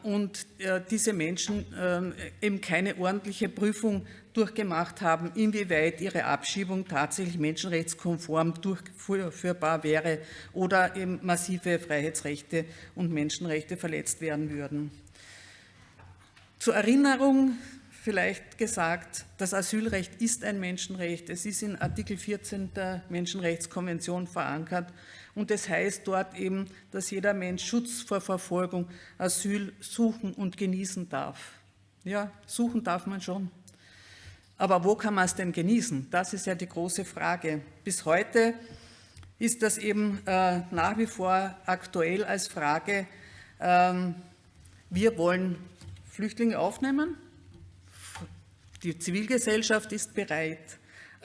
und diese Menschen eben keine ordentliche Prüfung durchgemacht haben, inwieweit ihre Abschiebung tatsächlich menschenrechtskonform durchführbar wäre oder eben massive Freiheitsrechte und Menschenrechte verletzt werden würden. Zur Erinnerung vielleicht gesagt, das Asylrecht ist ein Menschenrecht. Es ist in Artikel 14 der Menschenrechtskonvention verankert und das heißt dort eben, dass jeder Mensch Schutz vor Verfolgung, Asyl suchen und genießen darf. Ja, suchen darf man schon. Aber wo kann man es denn genießen? Das ist ja die große Frage. Bis heute ist das eben nach wie vor aktuell als Frage. Wir wollen Flüchtlinge aufnehmen. Die Zivilgesellschaft ist bereit,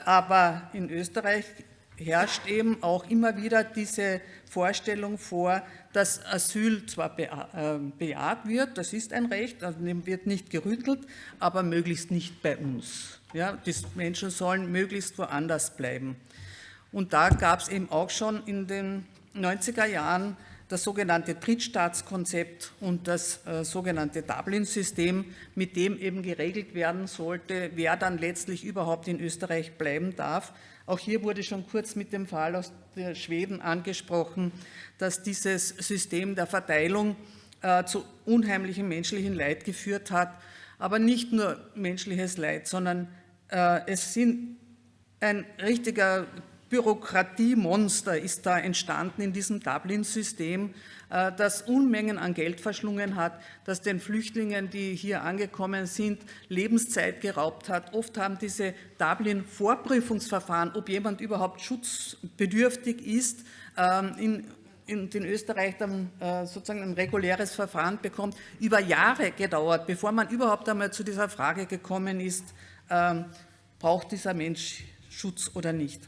aber in Österreich herrscht eben auch immer wieder diese Vorstellung vor, dass Asyl zwar bejaht wird, das ist ein Recht, an dem wird nicht gerüttelt, aber möglichst nicht bei uns. Ja, die Menschen sollen möglichst woanders bleiben. Und da gab es eben auch schon in den 90er Jahren das sogenannte Drittstaatskonzept und das sogenannte Dublin-System, mit dem eben geregelt werden sollte, wer dann letztlich überhaupt in Österreich bleiben darf. Auch hier wurde schon kurz mit dem Fall aus Schweden angesprochen, dass dieses System der Verteilung zu unheimlichem menschlichen Leid geführt hat. Aber nicht nur menschliches Leid, sondern es sind ein richtiger Bürokratiemonster ist da entstanden in diesem Dublin-System, das Unmengen an Geld verschlungen hat, das den Flüchtlingen, die hier angekommen sind, Lebenszeit geraubt hat. Oft haben diese Dublin-Vorprüfungsverfahren, ob jemand überhaupt schutzbedürftig ist, in Österreich dann sozusagen ein reguläres Verfahren bekommt, über Jahre gedauert, bevor man überhaupt einmal zu dieser Frage gekommen ist, braucht dieser Mensch Schutz oder nicht.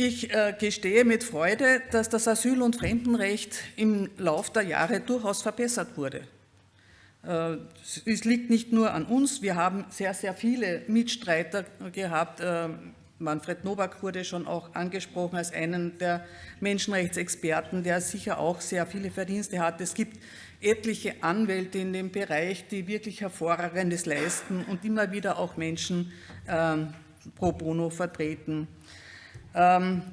Ich gestehe mit Freude, dass das Asyl- und Fremdenrecht im Lauf der Jahre durchaus verbessert wurde. Es liegt nicht nur an uns, wir haben sehr, sehr viele Mitstreiter gehabt. Manfred Nowak wurde schon auch angesprochen als einen der Menschenrechtsexperten, der sicher auch sehr viele Verdienste hat. Es gibt etliche Anwälte in dem Bereich, die wirklich Hervorragendes leisten und immer wieder auch Menschen pro bono vertreten.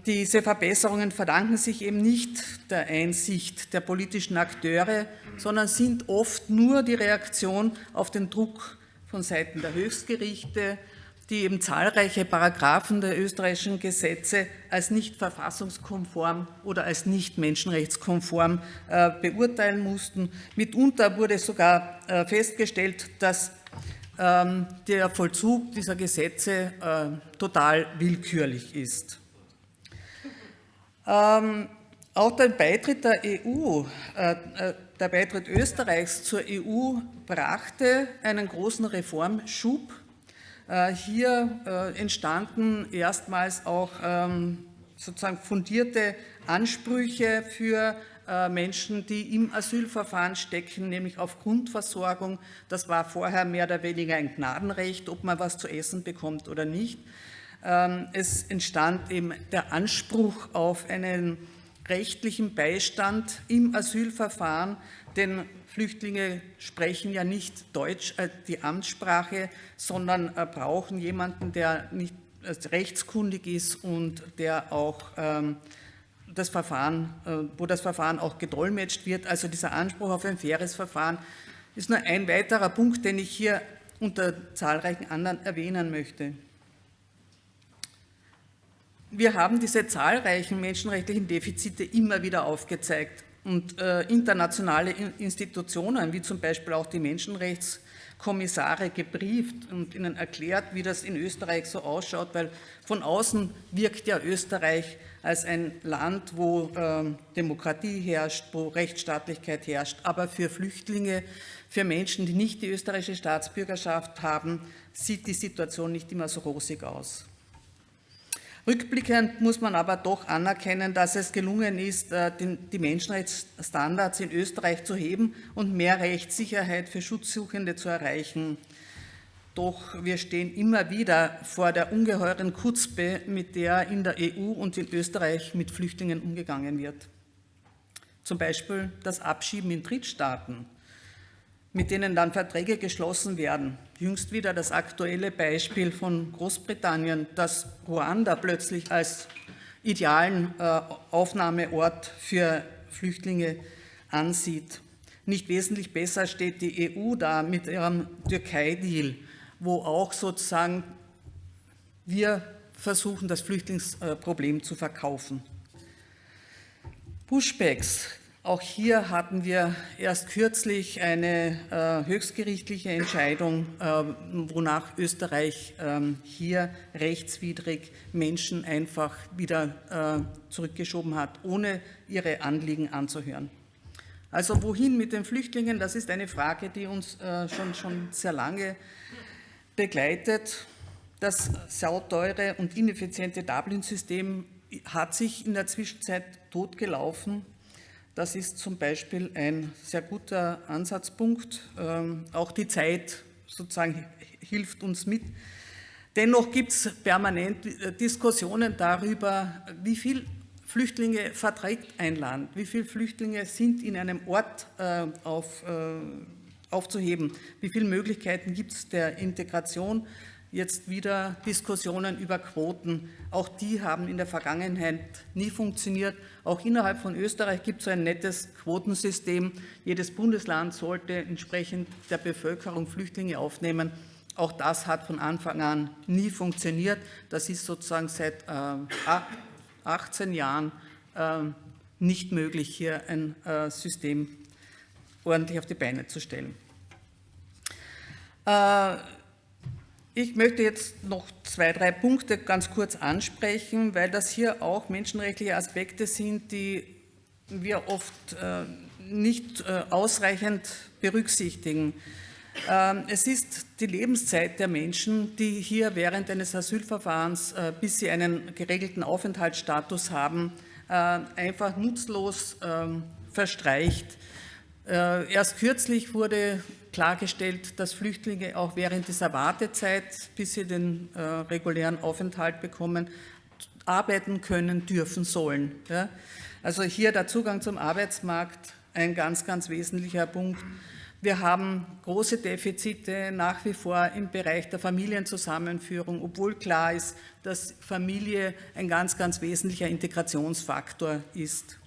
Diese Verbesserungen verdanken sich eben nicht der Einsicht der politischen Akteure, sondern sind oft nur die Reaktion auf den Druck von Seiten der Höchstgerichte, die eben zahlreiche Paragraphen der österreichischen Gesetze als nicht verfassungskonform oder als nicht menschenrechtskonform beurteilen mussten. Mitunter wurde sogar festgestellt, dass der Vollzug dieser Gesetze total willkürlich ist. Auch der Beitritt der EU, der Beitritt Österreichs zur EU brachte einen großen Reformschub. Hier entstanden erstmals auch sozusagen fundierte Ansprüche für Menschen, die im Asylverfahren stecken, nämlich auf Grundversorgung. Das war vorher mehr oder weniger ein Gnadenrecht, ob man was zu essen bekommt oder nicht. Es entstand eben der Anspruch auf einen rechtlichen Beistand im Asylverfahren, denn Flüchtlinge sprechen ja nicht Deutsch, die Amtssprache, sondern brauchen jemanden, der nicht rechtskundig ist und der auch das Verfahren, wo das Verfahren auch gedolmetscht wird. Also dieser Anspruch auf ein faires Verfahren ist nur ein weiterer Punkt, den ich hier unter zahlreichen anderen erwähnen möchte. Wir haben diese zahlreichen menschenrechtlichen Defizite immer wieder aufgezeigt und internationale Institutionen, wie zum Beispiel auch die Menschenrechtskommissare, gebrieft und ihnen erklärt, wie das in Österreich so ausschaut, weil von außen wirkt ja Österreich als ein Land, wo Demokratie herrscht, wo Rechtsstaatlichkeit herrscht, aber für Flüchtlinge, für Menschen, die nicht die österreichische Staatsbürgerschaft haben, sieht die Situation nicht immer so rosig aus. Rückblickend muss man aber doch anerkennen, dass es gelungen ist, die Menschenrechtsstandards in Österreich zu heben und mehr Rechtssicherheit für Schutzsuchende zu erreichen. Doch wir stehen immer wieder vor der ungeheuren Chutzpe, mit der in der EU und in Österreich mit Flüchtlingen umgegangen wird. Zum Beispiel das Abschieben in Drittstaaten, mit denen dann Verträge geschlossen werden. Jüngst wieder das aktuelle Beispiel von Großbritannien, das Ruanda plötzlich als idealen Aufnahmeort für Flüchtlinge ansieht. Nicht wesentlich besser steht die EU da mit ihrem Türkei-Deal, wo auch sozusagen wir versuchen, das Flüchtlingsproblem zu verkaufen. Pushbacks. Auch hier hatten wir erst kürzlich eine höchstgerichtliche Entscheidung, wonach Österreich hier rechtswidrig Menschen einfach wieder zurückgeschoben hat, ohne ihre Anliegen anzuhören. Also wohin mit den Flüchtlingen, das ist eine Frage, die uns schon sehr lange begleitet. Das sauteure und ineffiziente Dublin-System hat sich in der Zwischenzeit totgelaufen. Das ist zum Beispiel ein sehr guter Ansatzpunkt. Auch die Zeit sozusagen hilft uns mit. Dennoch gibt es permanent Diskussionen darüber, wie viele Flüchtlinge verträgt ein Land, wie viele Flüchtlinge sind in einem Ort aufzuheben, wie viele Möglichkeiten gibt es der Integration. Jetzt wieder Diskussionen über Quoten. Auch die haben in der Vergangenheit nie funktioniert. Auch innerhalb von Österreich gibt es so ein nettes Quotensystem. Jedes Bundesland sollte entsprechend der Bevölkerung Flüchtlinge aufnehmen. Auch das hat von Anfang an nie funktioniert. Das ist sozusagen seit 18 Jahren nicht möglich, hier ein System ordentlich auf die Beine zu stellen. Ich möchte jetzt noch 2, 3 Punkte ganz kurz ansprechen, weil das hier auch menschenrechtliche Aspekte sind, die wir oft nicht ausreichend berücksichtigen. Es ist die Lebenszeit der Menschen, die hier während eines Asylverfahrens, bis sie einen geregelten Aufenthaltsstatus haben, einfach nutzlos verstreicht. Erst kürzlich wurde klargestellt, dass Flüchtlinge auch während dieser Wartezeit, bis sie den regulären Aufenthalt bekommen, arbeiten können, dürfen, sollen. Ja? Also hier der Zugang zum Arbeitsmarkt ein ganz, ganz wesentlicher Punkt. Wir haben große Defizite nach wie vor im Bereich der Familienzusammenführung, obwohl klar ist, dass Familie ein ganz, ganz wesentlicher Integrationsfaktor ist.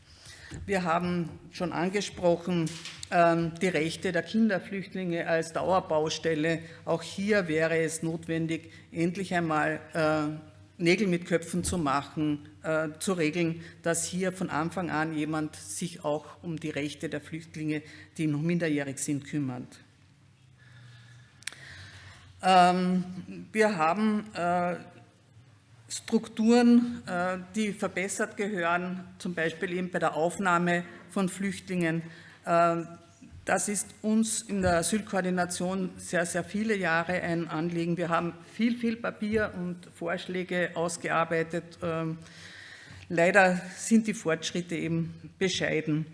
Wir haben schon angesprochen, die Rechte der Kinderflüchtlinge als Dauerbaustelle. Auch hier wäre es notwendig, endlich einmal Nägel mit Köpfen zu machen, zu regeln, dass hier von Anfang an jemand sich auch um die Rechte der Flüchtlinge, die noch minderjährig sind, kümmert. Wir haben Strukturen, die verbessert gehören, zum Beispiel eben bei der Aufnahme von Flüchtlingen. Das ist uns in der Asylkoordination sehr, sehr viele Jahre ein Anliegen. Wir haben viel Papier und Vorschläge ausgearbeitet. Leider sind die Fortschritte eben bescheiden.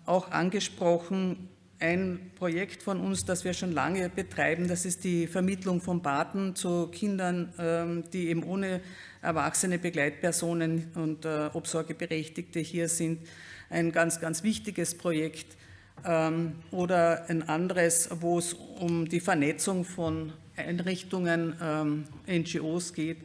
Auch angesprochen ein Projekt von uns, das wir schon lange betreiben, das ist die Vermittlung von Paten zu Kindern, die eben ohne erwachsene Begleitpersonen und Obsorgeberechtigte hier sind. Ein ganz, ganz wichtiges Projekt. Oder ein anderes, wo es um die Vernetzung von Einrichtungen, NGOs geht,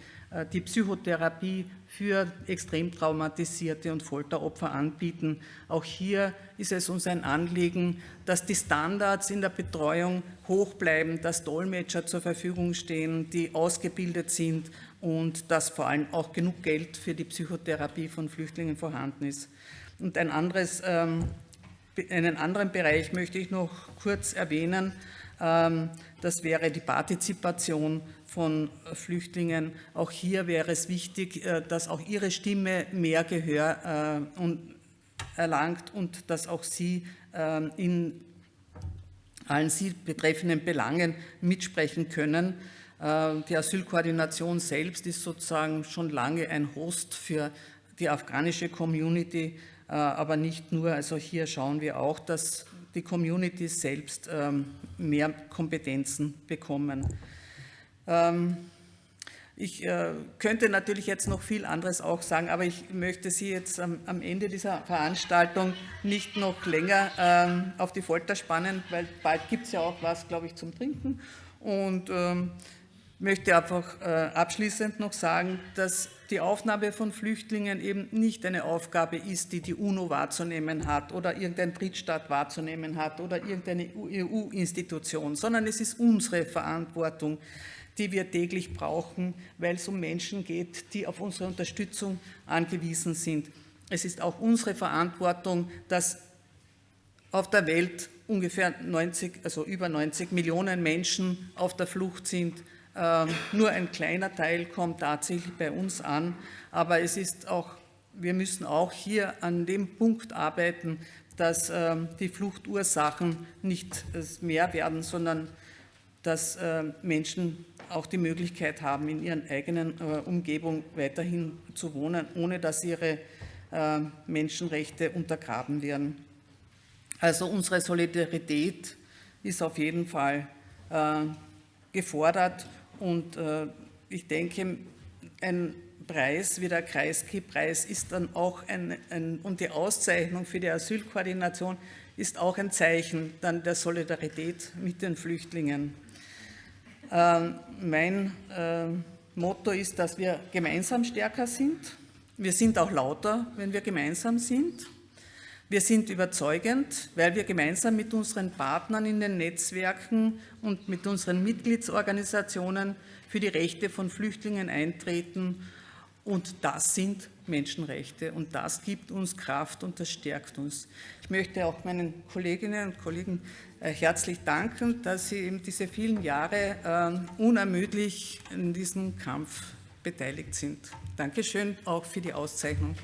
die Psychotherapie für extrem traumatisierte und Folteropfer anbieten. Auch hier ist es uns ein Anliegen, dass die Standards in der Betreuung hoch bleiben, dass Dolmetscher zur Verfügung stehen, die ausgebildet sind und dass vor allem auch genug Geld für die Psychotherapie von Flüchtlingen vorhanden ist. Und einen anderen Bereich möchte ich noch kurz erwähnen. Das wäre die Partizipation von Flüchtlingen. Auch hier wäre es wichtig, dass auch ihre Stimme mehr Gehör erlangt und dass auch sie in allen sie betreffenden Belangen mitsprechen können. Die Asylkoordination selbst ist sozusagen schon lange ein Host für die afghanische Community, aber nicht nur. Also hier schauen wir auch, dass die Communities selbst mehr Kompetenzen bekommen. Ich könnte natürlich jetzt noch viel anderes auch sagen, aber ich möchte Sie jetzt am Ende dieser Veranstaltung nicht noch länger auf die Folter spannen, weil bald gibt es ja auch was, glaube ich, zum Trinken. Und möchte einfach abschließend noch sagen, dass die Aufnahme von Flüchtlingen eben nicht eine Aufgabe ist, die die UNO wahrzunehmen hat oder irgendein Drittstaat wahrzunehmen hat oder irgendeine EU-Institution, sondern es ist unsere Verantwortung, die wir täglich brauchen, weil es um Menschen geht, die auf unsere Unterstützung angewiesen sind. Es ist auch unsere Verantwortung, dass auf der Welt ungefähr über 90 Millionen Menschen auf der Flucht sind. Nur ein kleiner Teil kommt tatsächlich bei uns an, aber wir müssen auch hier an dem Punkt arbeiten, dass die Fluchtursachen nicht mehr werden, sondern dass Menschen auch die Möglichkeit haben, in ihren eigenen Umgebung weiterhin zu wohnen, ohne dass ihre Menschenrechte untergraben werden. Also unsere Solidarität ist auf jeden Fall gefordert. Und ich denke, ein Preis wie der Kreisky Preis ist dann auch und die Auszeichnung für die Asylkoordination ist auch ein Zeichen dann der Solidarität mit den Flüchtlingen. Mein Motto ist, dass wir gemeinsam stärker sind. Wir sind auch lauter, wenn wir gemeinsam sind. Wir sind überzeugend, weil wir gemeinsam mit unseren Partnern in den Netzwerken und mit unseren Mitgliedsorganisationen für die Rechte von Flüchtlingen eintreten. Und das sind Menschenrechte und das gibt uns Kraft und das stärkt uns. Ich möchte auch meinen Kolleginnen und Kollegen herzlich danken, dass sie eben diese vielen Jahre unermüdlich in diesem Kampf beteiligt sind. Dankeschön auch für die Auszeichnung.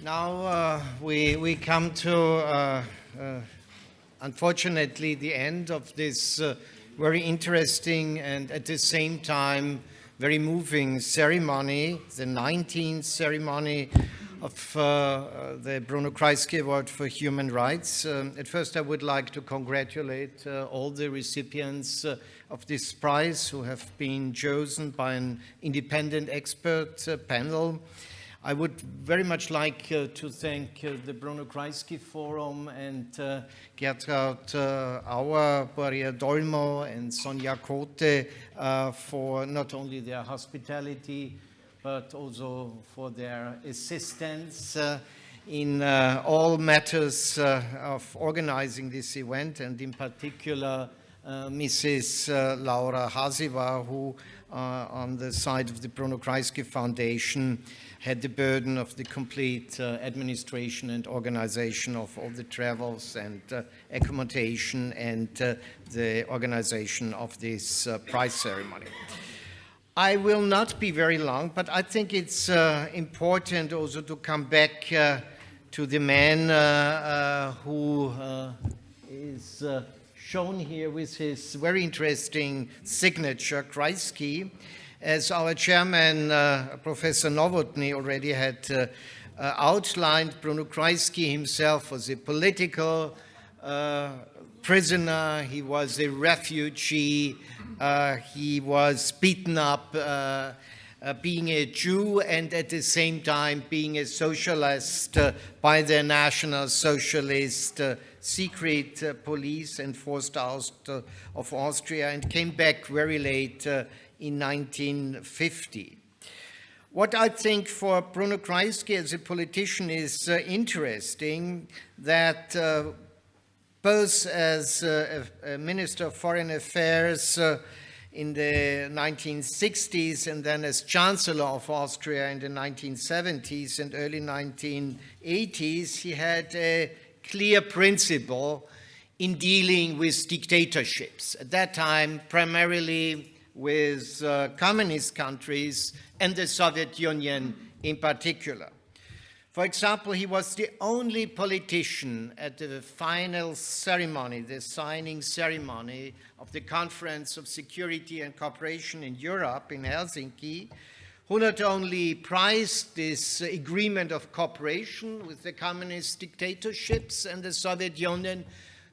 Now we come to, unfortunately, the end of this very interesting and at the same time very moving ceremony, the 19th ceremony of the Bruno Kreisky Award for Human Rights. At first I would like to congratulate all the recipients of this prize who have been chosen by an independent expert panel. I would very much like to thank the Bruno Kreisky Forum and Gertraud Auer, Boria Dolmo and Sonja Kote for not only their hospitality but also for their assistance in all matters of organizing this event, and in particular Mrs. Laura Hasiva, who on the side of the Bruno Kreisky Foundation had the burden of the complete administration and organization of all the travels and accommodation and the organization of this prize ceremony. I will not be very long, but I think it's important also to come back to the man who is shown here with his very interesting signature, Kreisky. As our chairman, Professor Nowotny, already had outlined, Bruno Kreisky himself was a political prisoner, he was a refugee, he was beaten up being a Jew and at the same time being a socialist by the National Socialist secret police enforced out of Austria, and came back very late in 1950. What I think for Bruno Kreisky as a politician is interesting, that both as a Minister of Foreign Affairs in the 1960s and then as Chancellor of Austria in the 1970s and early 1980s, he had a clear principle in dealing with dictatorships. At that time, primarily with communist countries and the Soviet Union in particular. For example, he was the only politician at the final ceremony, the signing ceremony of the Conference of Security and Cooperation in Europe in Helsinki, who not only prized this agreement of cooperation with the communist dictatorships and the Soviet Union,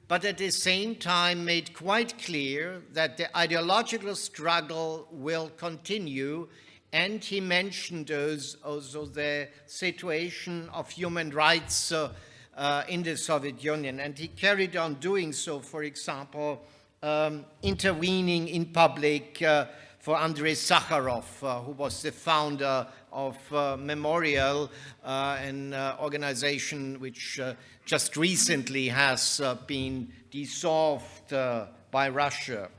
but at the same time made quite clear that the ideological struggle will continue, and he mentioned also the situation of human rights in the Soviet Union, and he carried on doing so, for example, intervening in public for Andrei Sakharov, who was the founder of Memorial, an organization which just recently has been dissolved by Russia.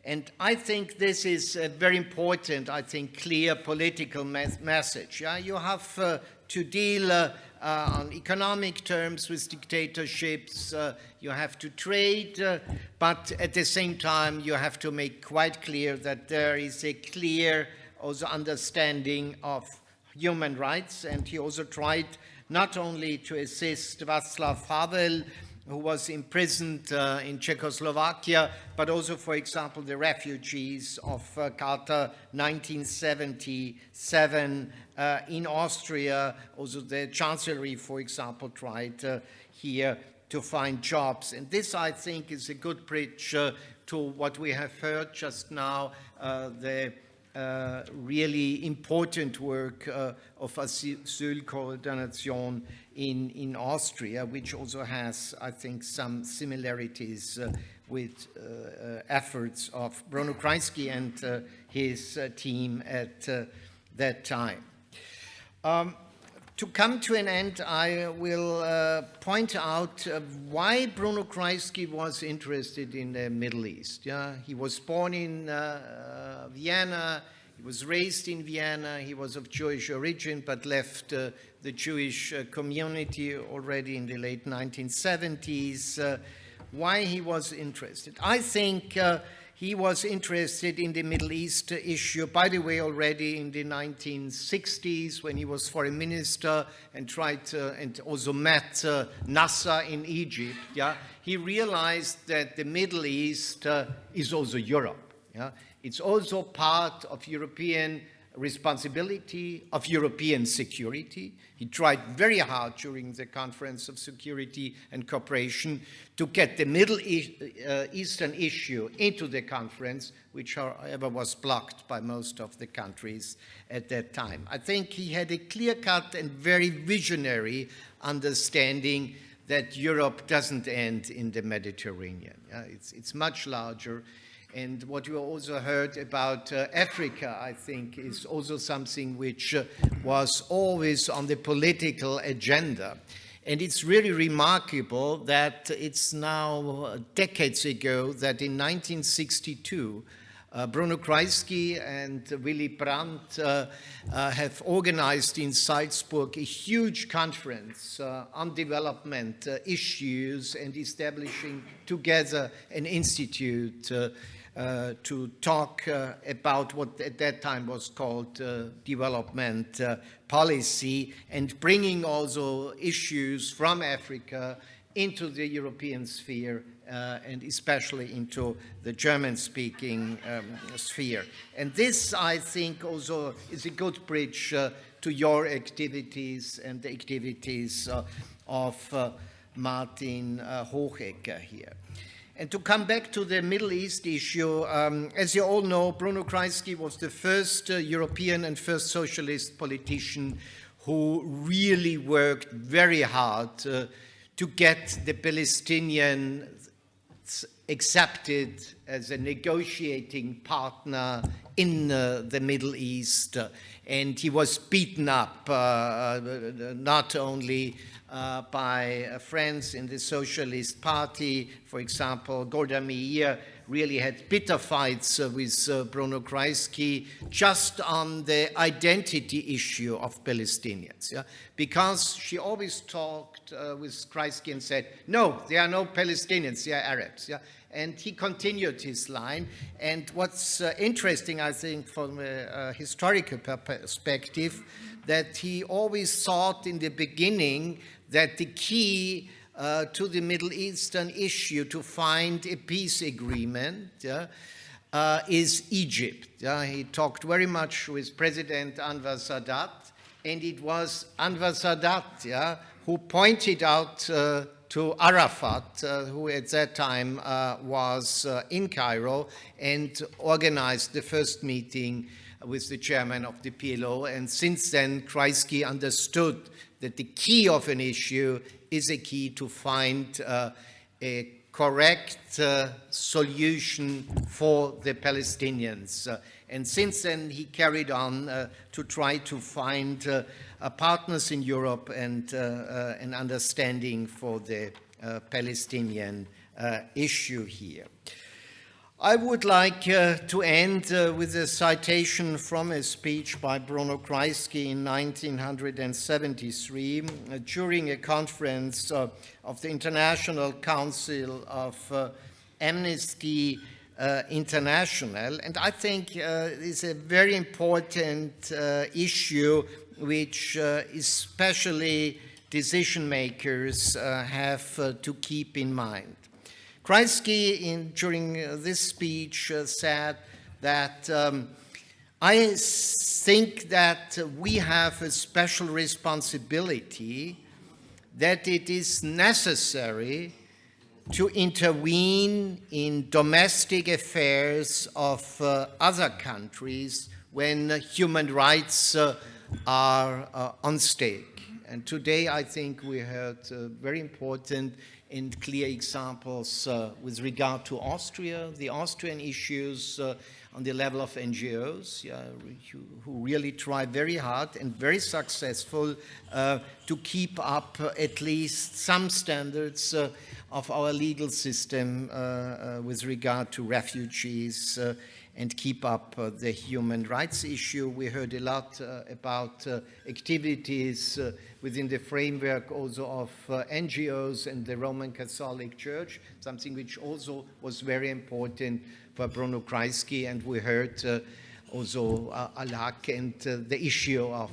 And I think this is a very important, clear political message. Yeah? You have to deal on economic terms with dictatorships, you have to trade, but at the same time you have to make quite clear that there is a clear also understanding of human rights. And he also tried not only to assist Václav Havel, who was imprisoned in Czechoslovakia, but also, for example, the refugees of Carter 1977 in Austria. Also the Chancellery, for example, tried here to find jobs. And this, I think, is a good bridge to what we have heard just now, the really important work of Asyl Koordination in Austria, which also has, I think, some similarities with efforts of Bruno Kreisky and his team at that time. To come to an end, I will point out why Bruno Kreisky was interested in the Middle East. Yeah? He was born in Vienna, he was raised in Vienna, he was of Jewish origin, but left the Jewish community already in the late 1970s. Why he was interested? I think He was interested in the Middle East issue, by the way, already in the 1960s when he was foreign minister and and also met Nasser in Egypt. Yeah? He realized that the Middle East is also Europe. Yeah? It's also part of European responsibility, of European security. He tried very hard during the Conference of Security and Cooperation to get the Middle Eastern issue into the conference, which, however, was blocked by most of the countries at that time. I think he had a clear-cut and very visionary understanding that Europe doesn't end in the Mediterranean. It's much larger. And what you also heard about Africa, I think, is also something which was always on the political agenda. And it's really remarkable that it's now decades ago that in 1962, Bruno Kreisky and Willy Brandt have organized in Salzburg a huge conference on development issues and establishing together an institute to talk about what at that time was called development policy, and bringing also issues from Africa into the European sphere and especially into the German-speaking sphere. And this, I think, also is a good bridge to your activities and the activities of Martin Hochecker here. And to come back to the Middle East issue, as you all know, Bruno Kreisky was the first European and first socialist politician who really worked very hard to get the Palestinians accepted as a negotiating partner in the Middle East. And he was beaten up not only by friends in the Socialist Party. For example, Golda Meir really had bitter fights with Bruno Kreisky just on the identity issue of Palestinians, because she always talked with Kreisky and said, no, there are no Palestinians, they are Arabs. And he continued his line. And what's interesting, I think, from a historical perspective, that he always thought in the beginning that the key to the Middle Eastern issue to find a peace agreement is Egypt. He talked very much with President Anwar Sadat, and it was Anwar Sadat who pointed out to Arafat, who at that time was in Cairo, and organized the first meeting with the chairman of the PLO. And since then, Kreisky understood that the key of an issue is a key to find a correct solution for the Palestinians. And since then, he carried on to try to find partners in Europe and an understanding for the Palestinian issue here. I would like to end with a citation from a speech by Bruno Kreisky in 1973 during a conference of the International Council of Amnesty International. And I think it's a very important issue which especially decision makers have to keep in mind. Kreisky, during this speech, said that I think that we have a special responsibility, that it is necessary to intervene in domestic affairs of other countries when human rights are on stake. And today I think we heard very important and clear examples with regard to Austria, the Austrian issues on the level of NGOs, who really try very hard and very successful to keep up at least some standards of our legal system with regard to refugees and keep up the human rights issue. We heard a lot about activities within the framework also of NGOs and the Roman Catholic Church, something which also was very important for Bruno Kreisky, and we heard also Al-Haq and the issue of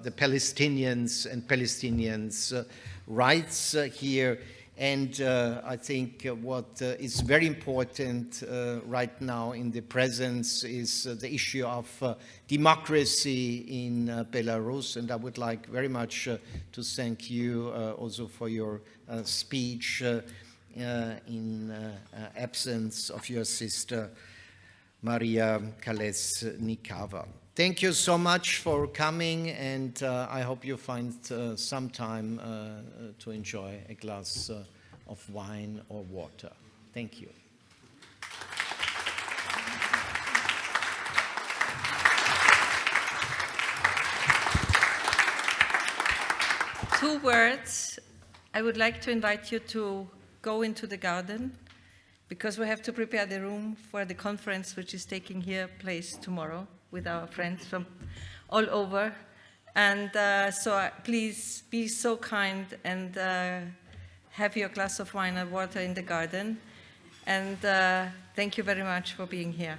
the Palestinians and Palestinians' rights here. And I think what is very important right now in the presence is the issue of democracy in Belarus. And I would like very much to thank you also for your speech in absence of your sister, Maria Kalesnikawa. Thank you so much for coming, and I hope you find some time to enjoy a glass of wine or water. Thank you. Two words. I would like to invite you to go into the garden, because we have to prepare the room for the conference which is taking place tomorrow with our friends from all over. And so please be so kind and have your glass of wine and water in the garden. And thank you very much for being here.